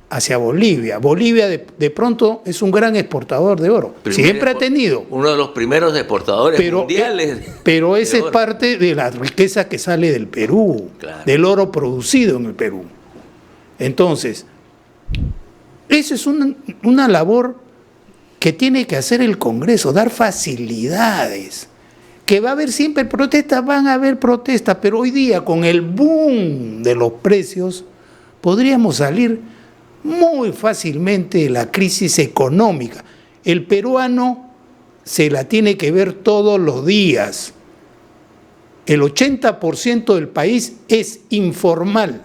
hacia Bolivia. Bolivia de pronto es un gran exportador de oro. Siempre ha tenido. Uno de los primeros exportadores mundiales. Pero esa es parte de la riqueza que sale del Perú, claro, del oro producido en el Perú. Entonces, esa es una labor que tiene que hacer el Congreso, dar facilidades. Que va a haber siempre protestas, van a haber protestas, pero hoy día con el boom de los precios podríamos salir muy fácilmente de la crisis económica. El peruano se la tiene que ver todos los días. El 80% del país es informal.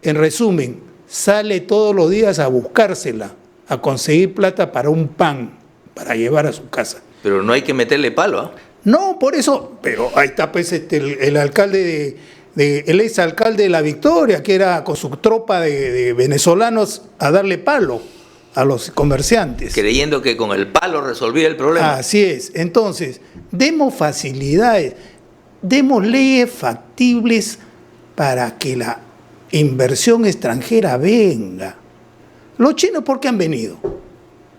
En resumen, sale todos los días a buscársela, a conseguir plata para un pan, para llevar a su casa. Pero no hay que meterle palo, ¿ah? No, por eso, pero ahí está pues el alcalde el exalcalde de La Victoria, que era con su tropa de venezolanos a darle palo a los comerciantes. Creyendo que con el palo resolvía el problema. Así es. Entonces, demos facilidades, demos leyes factibles para que la inversión extranjera venga. Los chinos, ¿por qué han venido?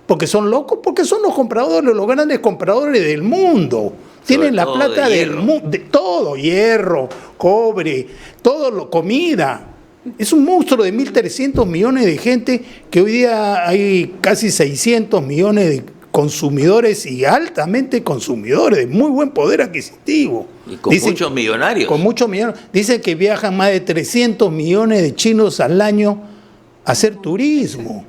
Porque son locos, porque son los compradores, los grandes compradores del mundo. Tienen la plata del mundo, de todo, hierro, cobre, todo, comida. Es un monstruo de 1.300 millones de gente, que hoy día hay casi 600 millones de consumidores y altamente consumidores, de muy buen poder adquisitivo. Y con muchos millonarios. Con muchos millonarios. Dicen que viajan más de 300 millones de chinos al año a hacer turismo.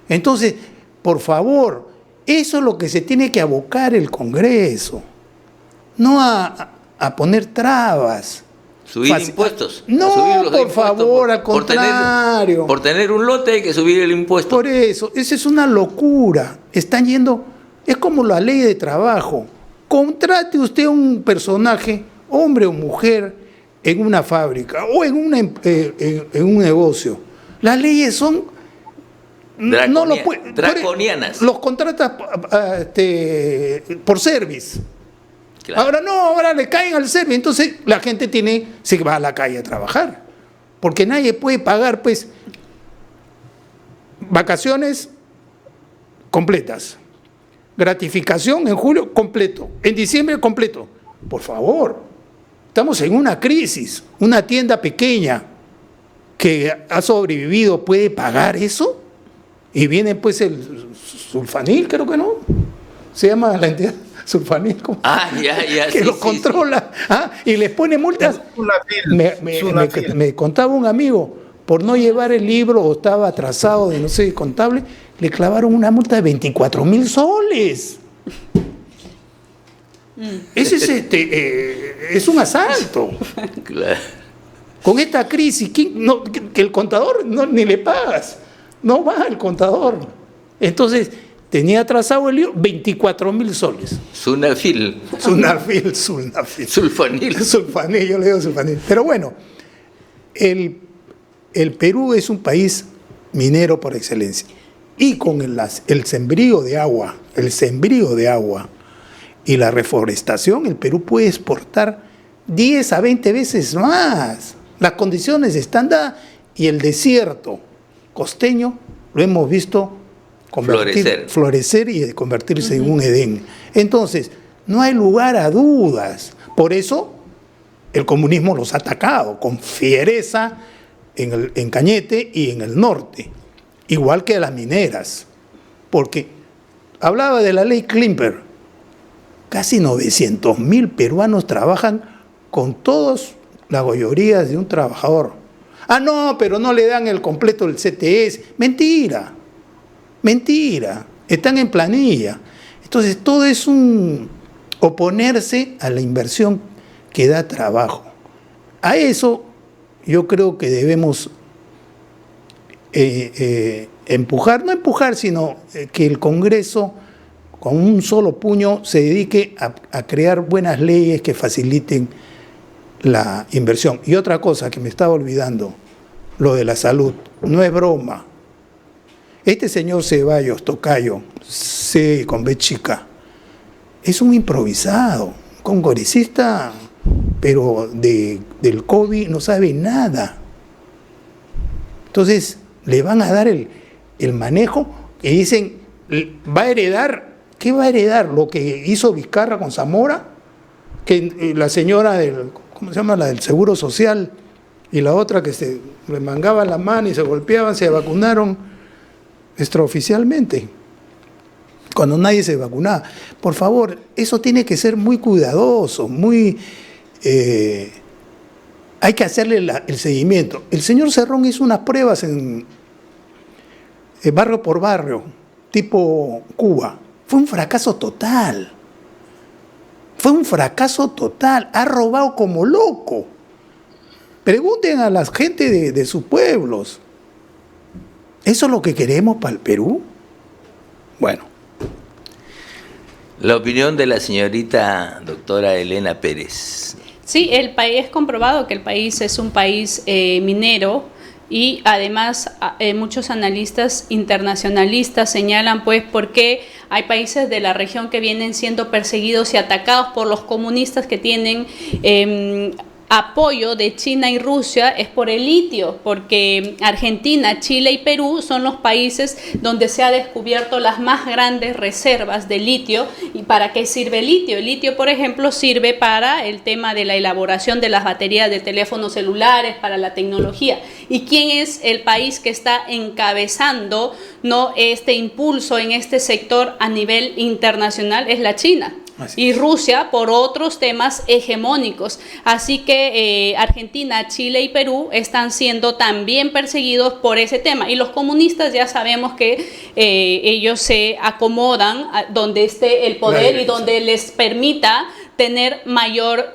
Entonces, por favor, eso es lo que se tiene que abocar el Congreso. No a poner trabas. Subir impuestos. No, por favor, al contrario. Por tener un lote hay que subir el impuesto. Por eso, esa es una locura. Están yendo, es como la ley de trabajo. Contrate usted un personaje, hombre o mujer, en una fábrica o en un negocio. Las leyes son draconianas. Los contratas por service. Claro. Ahora le caen al servicio, entonces la gente se va a la calle a trabajar, porque nadie puede pagar pues vacaciones completas, gratificación en julio completo, en diciembre completo. Por favor, estamos en una crisis. Una tienda pequeña que ha sobrevivido puede pagar eso, y viene pues el Sulfanil, creo que no, se llama la entidad Sulfanil, que sí, lo controla, y les pone multas. Me contaba un amigo, por no llevar el libro o estaba atrasado de no sé contable, le clavaron una multa de 24.000 soles. Ese es un asalto. Claro. Con esta crisis, que el contador ni le pagas, no va el contador. Entonces, tenía atrasado el lío 24.000 soles. Sunafil. Sulfanil, yo le digo sulfanil. Pero bueno, el Perú es un país minero por excelencia. Y con el sembrío de agua y la reforestación, el Perú puede exportar 10 a 20 veces más. Las condiciones están dadas y el desierto costeño lo hemos visto florecer y convertirse en un Edén. Entonces, no hay lugar a dudas. Por eso el comunismo los ha atacado con fiereza en Cañete y en el norte, igual que a las mineras, porque hablaba de la ley Klimper. Casi 900.000 peruanos trabajan con todas las goyorías de un trabajador. No, pero no le dan el completo del CTS. Mentira, están en planilla. Entonces todo es un oponerse a la inversión que da trabajo. A eso yo creo que debemos sino que el Congreso con un solo puño se dedique a crear buenas leyes que faciliten la inversión. Y otra cosa que me estaba olvidando, lo de la salud, no es broma. Este señor Ceballos, tocayo, C con B chica, es un improvisado, congresista, pero del COVID no sabe nada. Entonces, le van a dar el manejo que dicen, va a heredar. ¿Qué va a heredar? ¿Lo que hizo Vizcarra con Zamora? Que la señora ¿cómo se llama? La del Seguro Social y la otra que se remangaba la mano y se golpeaban, se vacunaron extraoficialmente, cuando nadie se vacunaba. Por favor, eso tiene que ser muy cuidadoso, hay que hacerle el seguimiento. El señor Cerrón hizo unas pruebas en barrio por barrio, tipo Cuba. Fue un fracaso total. Ha robado como loco. Pregunten a la gente de sus pueblos. ¿Eso es lo que queremos para el Perú? Bueno. La opinión de la señorita doctora Elena Pérez. Sí, es comprobado que el país es un país minero. Y además muchos analistas internacionalistas señalan pues por qué hay países de la región que vienen siendo perseguidos y atacados por los comunistas que tienen apoyo de China y Rusia, es por el litio, porque Argentina, Chile y Perú son los países donde se ha descubierto las más grandes reservas de litio. ¿Y para qué sirve el litio? El litio, por ejemplo, sirve para el tema de la elaboración de las baterías de teléfonos celulares, para la tecnología. ¿Y quién es el país que está encabezando este impulso en este sector a nivel internacional? Es la China. Y Rusia por otros temas hegemónicos. Así que Argentina, Chile y Perú están siendo también perseguidos por ese tema. Y los comunistas ya sabemos que ellos se acomodan donde esté el poder y donde les permita tener mayor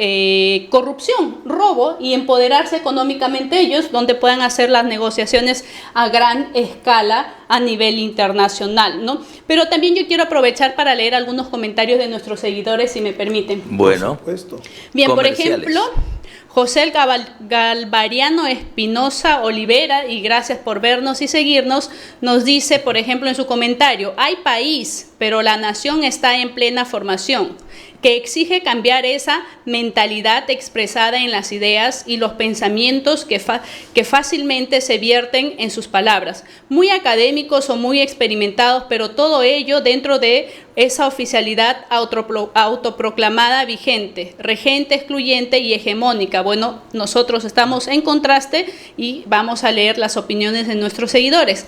corrupción, robo y empoderarse económicamente ellos, donde puedan hacer las negociaciones a gran escala a nivel internacional, ¿no? Pero también yo quiero aprovechar para leer algunos comentarios de nuestros seguidores, si me permiten. Bueno, bien, por ejemplo, José Galvariano Espinosa Olivera, y gracias por vernos y seguirnos, nos dice, por ejemplo, en su comentario: hay país, pero la nación está en plena formación, que exige cambiar esa mentalidad expresada en las ideas y los pensamientos que fácilmente se vierten en sus palabras, muy académicos o muy experimentados, pero todo ello dentro de esa oficialidad autoproclamada vigente, regente, excluyente y hegemónica. Bueno, nosotros estamos en contraste y vamos a leer las opiniones de nuestros seguidores.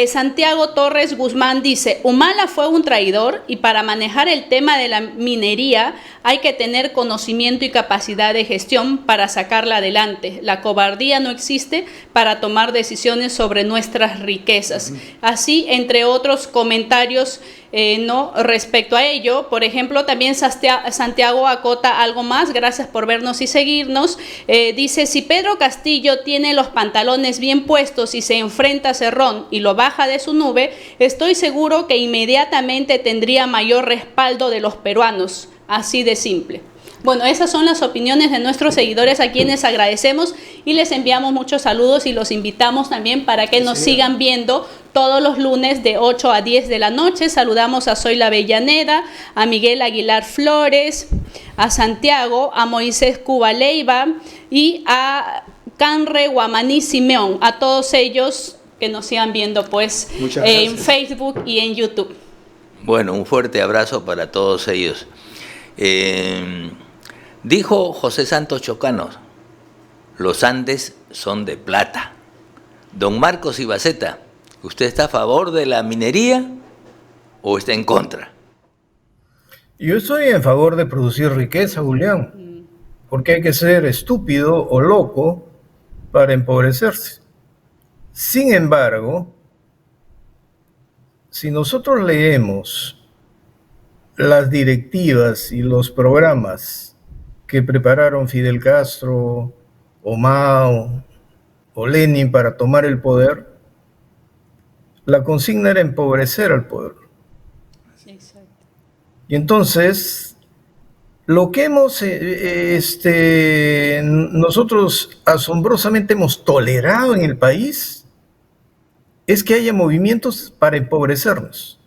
Santiago Torres Guzmán dice: Humala fue un traidor y para manejar el tema de la minería hay que tener conocimiento y capacidad de gestión para sacarla adelante. La cobardía no existe para tomar decisiones sobre nuestras riquezas. Así, entre otros comentarios no respecto a ello. Por ejemplo, también Santiago acota algo más, gracias por vernos y seguirnos. Dice, si Pedro Castillo tiene los pantalones bien puestos y se enfrenta a Cerrón y lo baja de su nube, estoy seguro que inmediatamente tendría mayor respaldo de los peruanos, así de simple. Bueno, esas son las opiniones de nuestros seguidores, a quienes agradecemos y les enviamos muchos saludos y los invitamos también para que nos sigan viendo todos los lunes de 8 a 10 de la noche. Saludamos a Zoila Avellaneda, a Miguel Aguilar Flores, a Santiago, a Moisés Cuba Leiva y a Canre Guamaní Simeón, a todos ellos que nos sigan viendo pues en Facebook y en YouTube. Bueno, un fuerte abrazo para todos ellos. Dijo José Santos Chocanos, los Andes son de plata. Don Marcos Ibaceta, ¿usted está a favor de la minería o está en contra? Yo estoy en favor de producir riqueza, Julián, porque hay que ser estúpido o loco para empobrecerse. Sin embargo, si nosotros leemos las directivas y los programas que prepararon Fidel Castro, o Mao, o Lenin para tomar el poder, la consigna era empobrecer al pueblo. Exacto. Y entonces, lo que nosotros asombrosamente hemos tolerado en el país es que haya movimientos para empobrecernos,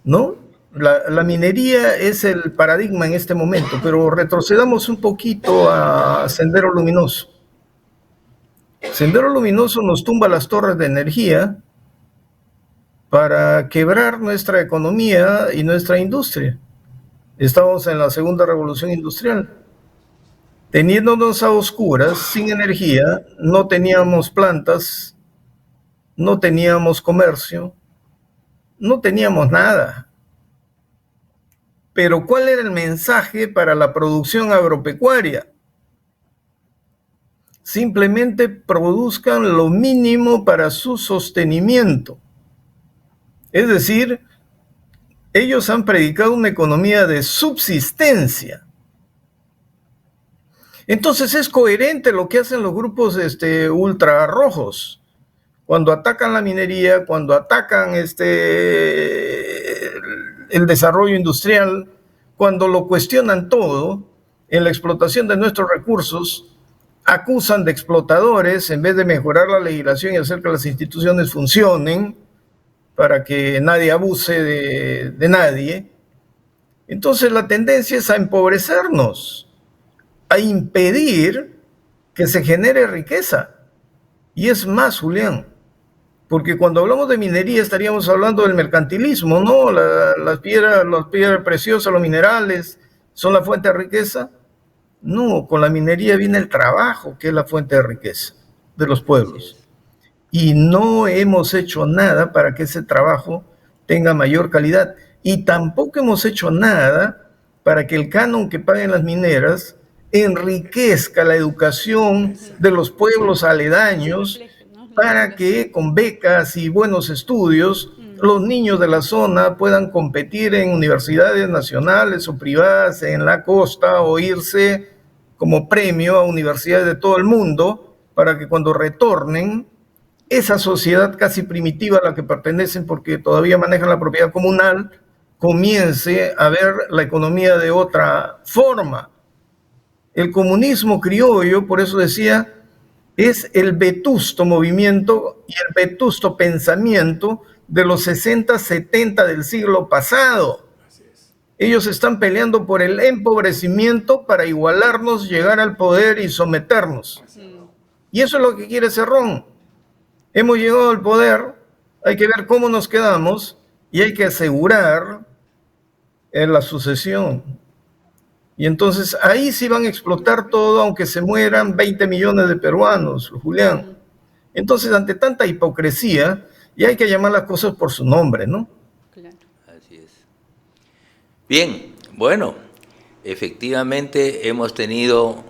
¿no? La minería es el paradigma en este momento, pero retrocedamos un poquito a Sendero Luminoso. Sendero Luminoso nos tumba las torres de energía para quebrar nuestra economía y nuestra industria. Estamos en la segunda revolución industrial. Teniéndonos a oscuras, sin energía, no teníamos plantas, no teníamos comercio, no teníamos nada. Pero ¿cuál era el mensaje para la producción agropecuaria? Simplemente produzcan lo mínimo para su sostenimiento. Es decir, ellos han predicado una economía de subsistencia. Entonces es coherente lo que hacen los grupos ultrarrojos. Cuando atacan la minería, cuando atacan el desarrollo industrial, cuando lo cuestionan todo en la explotación de nuestros recursos, acusan de explotadores en vez de mejorar la legislación y hacer que las instituciones funcionen para que nadie abuse de nadie. Entonces la tendencia es a empobrecernos, a impedir que se genere riqueza. Y es más, Julián, porque cuando hablamos de minería estaríamos hablando del mercantilismo, ¿no? Las piedras preciosas, los minerales, son la fuente de riqueza. No, con la minería viene el trabajo, que es la fuente de riqueza de los pueblos. Y no hemos hecho nada para que ese trabajo tenga mayor calidad. Y tampoco hemos hecho nada para que el canon que paguen las mineras enriquezca la educación de los pueblos aledaños, para que con becas y buenos estudios los niños de la zona puedan competir en universidades nacionales o privadas en la costa o irse como premio a universidades de todo el mundo, para que cuando retornen, esa sociedad casi primitiva a la que pertenecen porque todavía manejan la propiedad comunal, comience a ver la economía de otra forma. El comunismo criollo, por eso decía, es el vetusto movimiento y el vetusto pensamiento de los 60, 70 del siglo pasado. Ellos están peleando por el empobrecimiento para igualarnos, llegar al poder y someternos. Y eso es lo que quiere Cerrón. Hemos llegado al poder, hay que ver cómo nos quedamos y hay que asegurar la sucesión. Y entonces ahí sí van a explotar todo, aunque se mueran 20 millones de peruanos, Julián. Entonces, ante tanta hipocresía, ya hay que llamar las cosas por su nombre, ¿no? Claro. Así es. Bien, bueno, efectivamente hemos tenido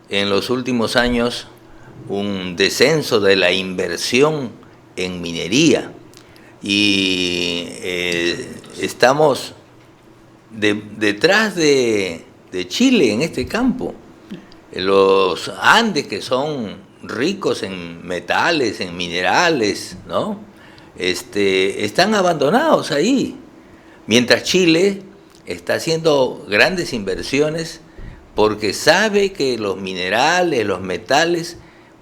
en los últimos años un descenso de la inversión en minería. y estamos detrás de Chile en este campo. Los Andes, que son ricos en metales, en minerales, ¿no? Están abandonados ahí, mientras Chile está haciendo grandes inversiones porque sabe que los minerales, los metales,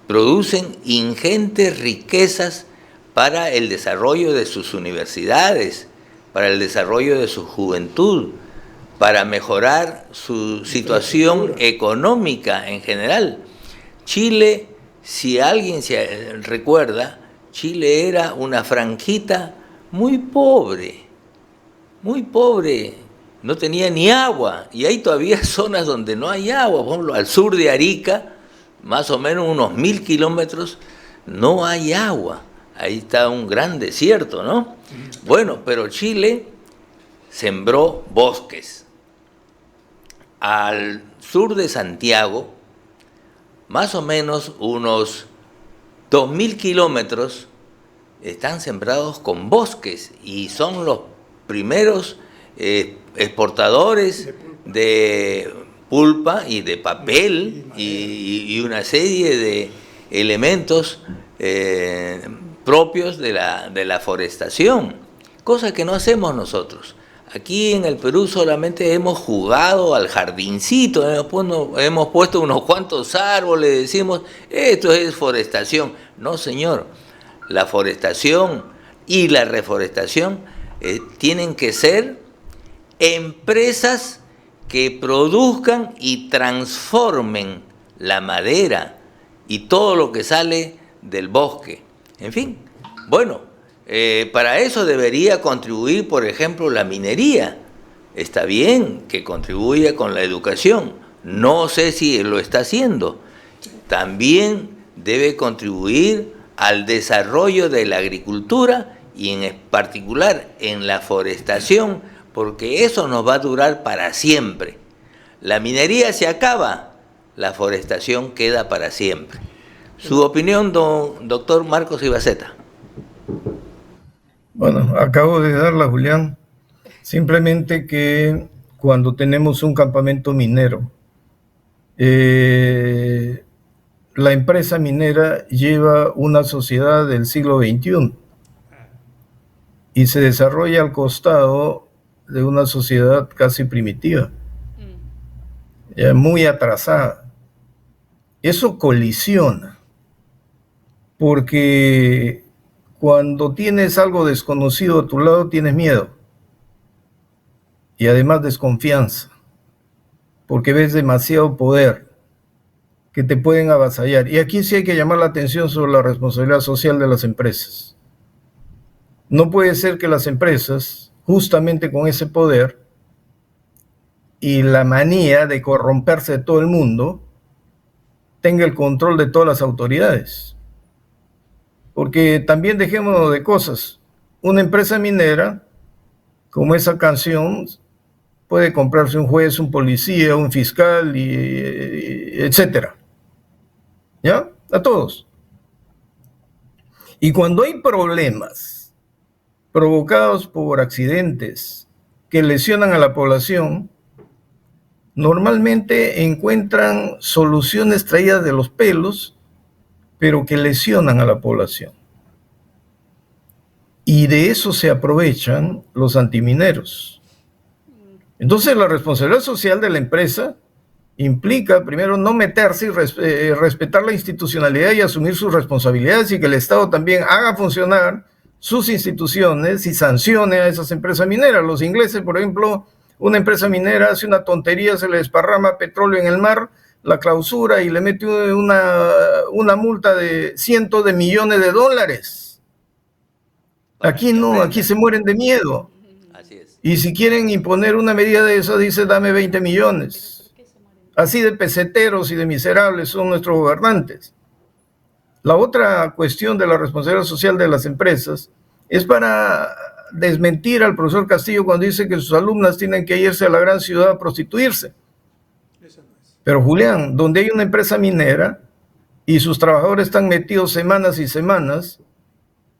producen ingentes riquezas para el desarrollo de sus universidades, para el desarrollo de su juventud, para mejorar su situación económica en general. Chile, si alguien se recuerda, Chile era una franjita muy pobre, no tenía ni agua, y hay todavía zonas donde no hay agua. Por ejemplo, al sur de Arica, más o menos unos 1000 kilómetros, no hay agua. Ahí está un gran desierto, ¿no? Bueno, pero Chile sembró bosques. Al sur de Santiago, más o menos unos 2000 kilómetros están sembrados con bosques y son los primeros exportadores de pulpa y de papel y una serie de elementos propios de la forestación, cosa que no hacemos nosotros. Aquí en el Perú solamente hemos jugado al jardincito, hemos puesto unos cuantos árboles, decimos, esto es forestación. No, señor, la forestación y la reforestación tienen que ser empresas que produzcan y transformen la madera y todo lo que sale del bosque. En fin, bueno, para eso debería contribuir, por ejemplo, la minería. Está bien que contribuya con la educación, no sé si lo está haciendo. También debe contribuir al desarrollo de la agricultura y en particular en la forestación, porque eso nos va a durar para siempre. La minería se acaba, la forestación queda para siempre. Su opinión, doctor Marcos Ibaceta. Bueno, acabo de darla, Julián. Simplemente que cuando tenemos un campamento minero, la empresa minera lleva una sociedad del siglo XXI y se desarrolla al costado de una sociedad casi primitiva, ya muy atrasada. Eso colisiona, porque cuando tienes algo desconocido a tu lado tienes miedo y además desconfianza, porque ves demasiado poder que te pueden avasallar. Y aquí sí hay que llamar la atención sobre la responsabilidad social de las empresas. No puede ser que las empresas, justamente con ese poder y la manía de corromperse de todo el mundo, tenga el control de todas las autoridades. Porque también dejémonos de cosas. Una empresa minera, como esa canción, puede comprarse un juez, un policía, un fiscal, etcétera. ¿Ya? A todos. Y cuando hay problemas provocados por accidentes que lesionan a la población, normalmente encuentran soluciones traídas de los pelos, pero que lesionan a la población. Y de eso se aprovechan los antimineros. Entonces la responsabilidad social de la empresa implica, primero, no meterse y respetar la institucionalidad y asumir sus responsabilidades, y que el Estado también haga funcionar sus instituciones y sancione a esas empresas mineras. Los ingleses, por ejemplo, una empresa minera hace una tontería, se le desparrama petróleo en el mar, la clausura y le mete una multa de cientos de millones de dólares. Aquí no, aquí se mueren de miedo. Así es. Y si quieren imponer una medida de eso, dice dame 20 millones. Así de peseteros y de miserables son nuestros gobernantes. La otra cuestión de la responsabilidad social de las empresas es para desmentir al profesor Castillo cuando dice que sus alumnas tienen que irse a la gran ciudad a prostituirse. Pero Julián, donde hay una empresa minera y sus trabajadores están metidos semanas y semanas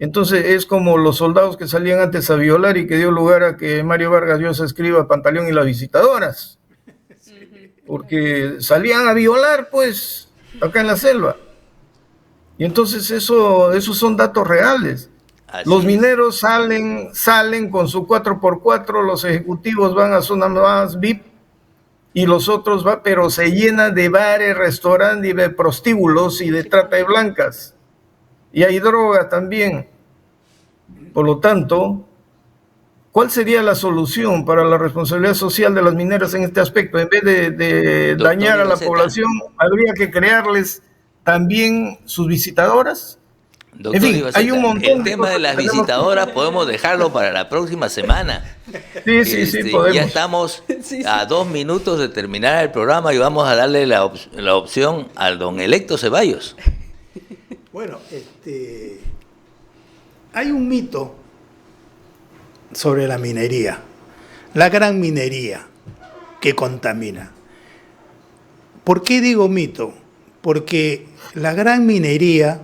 Entonces es como los soldados que salían antes a violar y que dio lugar a que Mario Vargas Llosa escriba Pantaleón y las visitadoras. Porque salían a violar, pues, acá en la selva. Y entonces esos son datos reales. Los mineros salen con su 4x4, los ejecutivos van a zonas más VIP y los otros van, pero se llena de bares, restaurantes y de prostíbulos y de trata de blancas. Y hay droga también. Por lo tanto, ¿cuál sería la solución para la responsabilidad social de las mineras en este aspecto? En vez de dañar a la población, habría que crearles también sus visitadoras. Doctor, en fin, hay un montón. El tema de las visitadoras podemos dejarlo para la próxima semana. Sí, podemos. Ya estamos a 2 minutos de terminar el programa y vamos a darle la opción al don Electo Ceballos. Bueno, hay un mito sobre la minería, la gran minería que contamina. ¿Por qué digo mito? Porque la gran minería,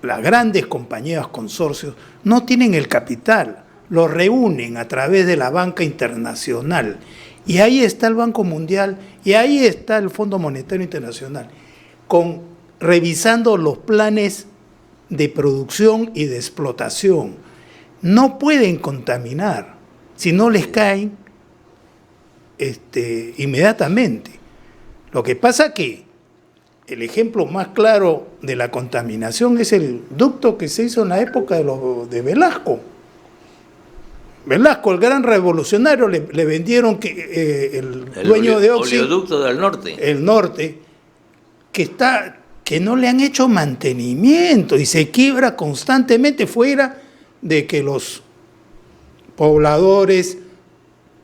las grandes compañías, consorcios, no tienen el capital, lo reúnen a través de la banca internacional. Y ahí está el Banco Mundial y ahí está el Fondo Monetario Internacional, revisando los planes de producción y de explotación. No pueden contaminar si no les caen inmediatamente. Lo que pasa que el ejemplo más claro de la contaminación es el ducto que se hizo en la época de Velasco. Velasco, el gran revolucionario, le vendieron que el dueño de Oxy, oleoducto del norte. El norte, que no le han hecho mantenimiento y se quiebra constantemente, fuera de que los pobladores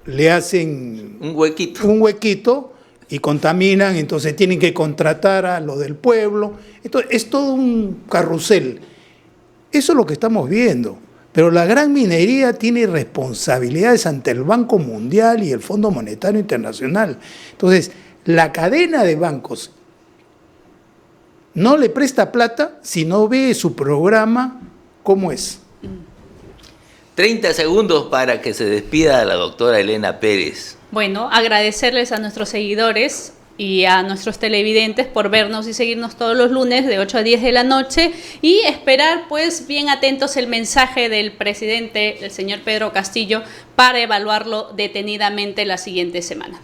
le hacen un huequito y contaminan, entonces tienen que contratar a lo del pueblo. Entonces, es todo un carrusel. Eso es lo que estamos viendo. Pero la gran minería tiene responsabilidades ante el Banco Mundial y el Fondo Monetario Internacional. Entonces, la cadena de bancos no le presta plata si no ve su programa cómo es. 30 segundos para que se despida la doctora Elena Pérez. Bueno, agradecerles a nuestros seguidores y a nuestros televidentes por vernos y seguirnos todos los lunes de 8 a 10 de la noche y esperar pues bien atentos el mensaje del presidente, el señor Pedro Castillo, para evaluarlo detenidamente la siguiente semana.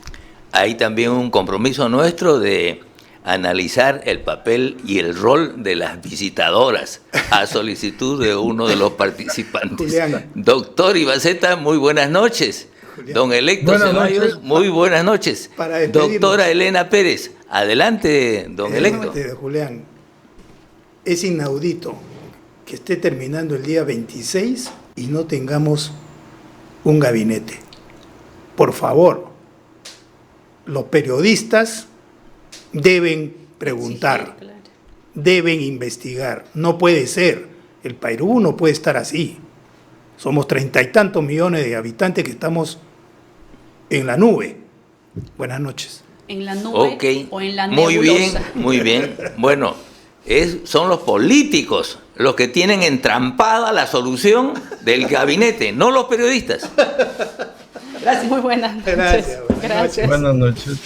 Hay también un compromiso nuestro de analizar el papel y el rol de las visitadoras a solicitud de uno de los participantes. Julián. Doctor Ibaceta, muy buenas noches. Julián. Don Electo Ceballos, muy buenas noches. Doctora Elena Pérez, adelante, don Electo. Julián, es inaudito que esté terminando el día 26 y no tengamos un gabinete. Por favor, los periodistas deben preguntar, deben investigar. No puede ser. El Perú no puede estar así. Somos 30 y tantos millones de habitantes que estamos en la nube. Buenas noches. ¿En la nube o en la nebulosa? Muy bien. Bueno, son los políticos los que tienen entrampada la solución del gabinete, no los periodistas. Gracias. Muy buenas noches. Gracias. Buenas noches.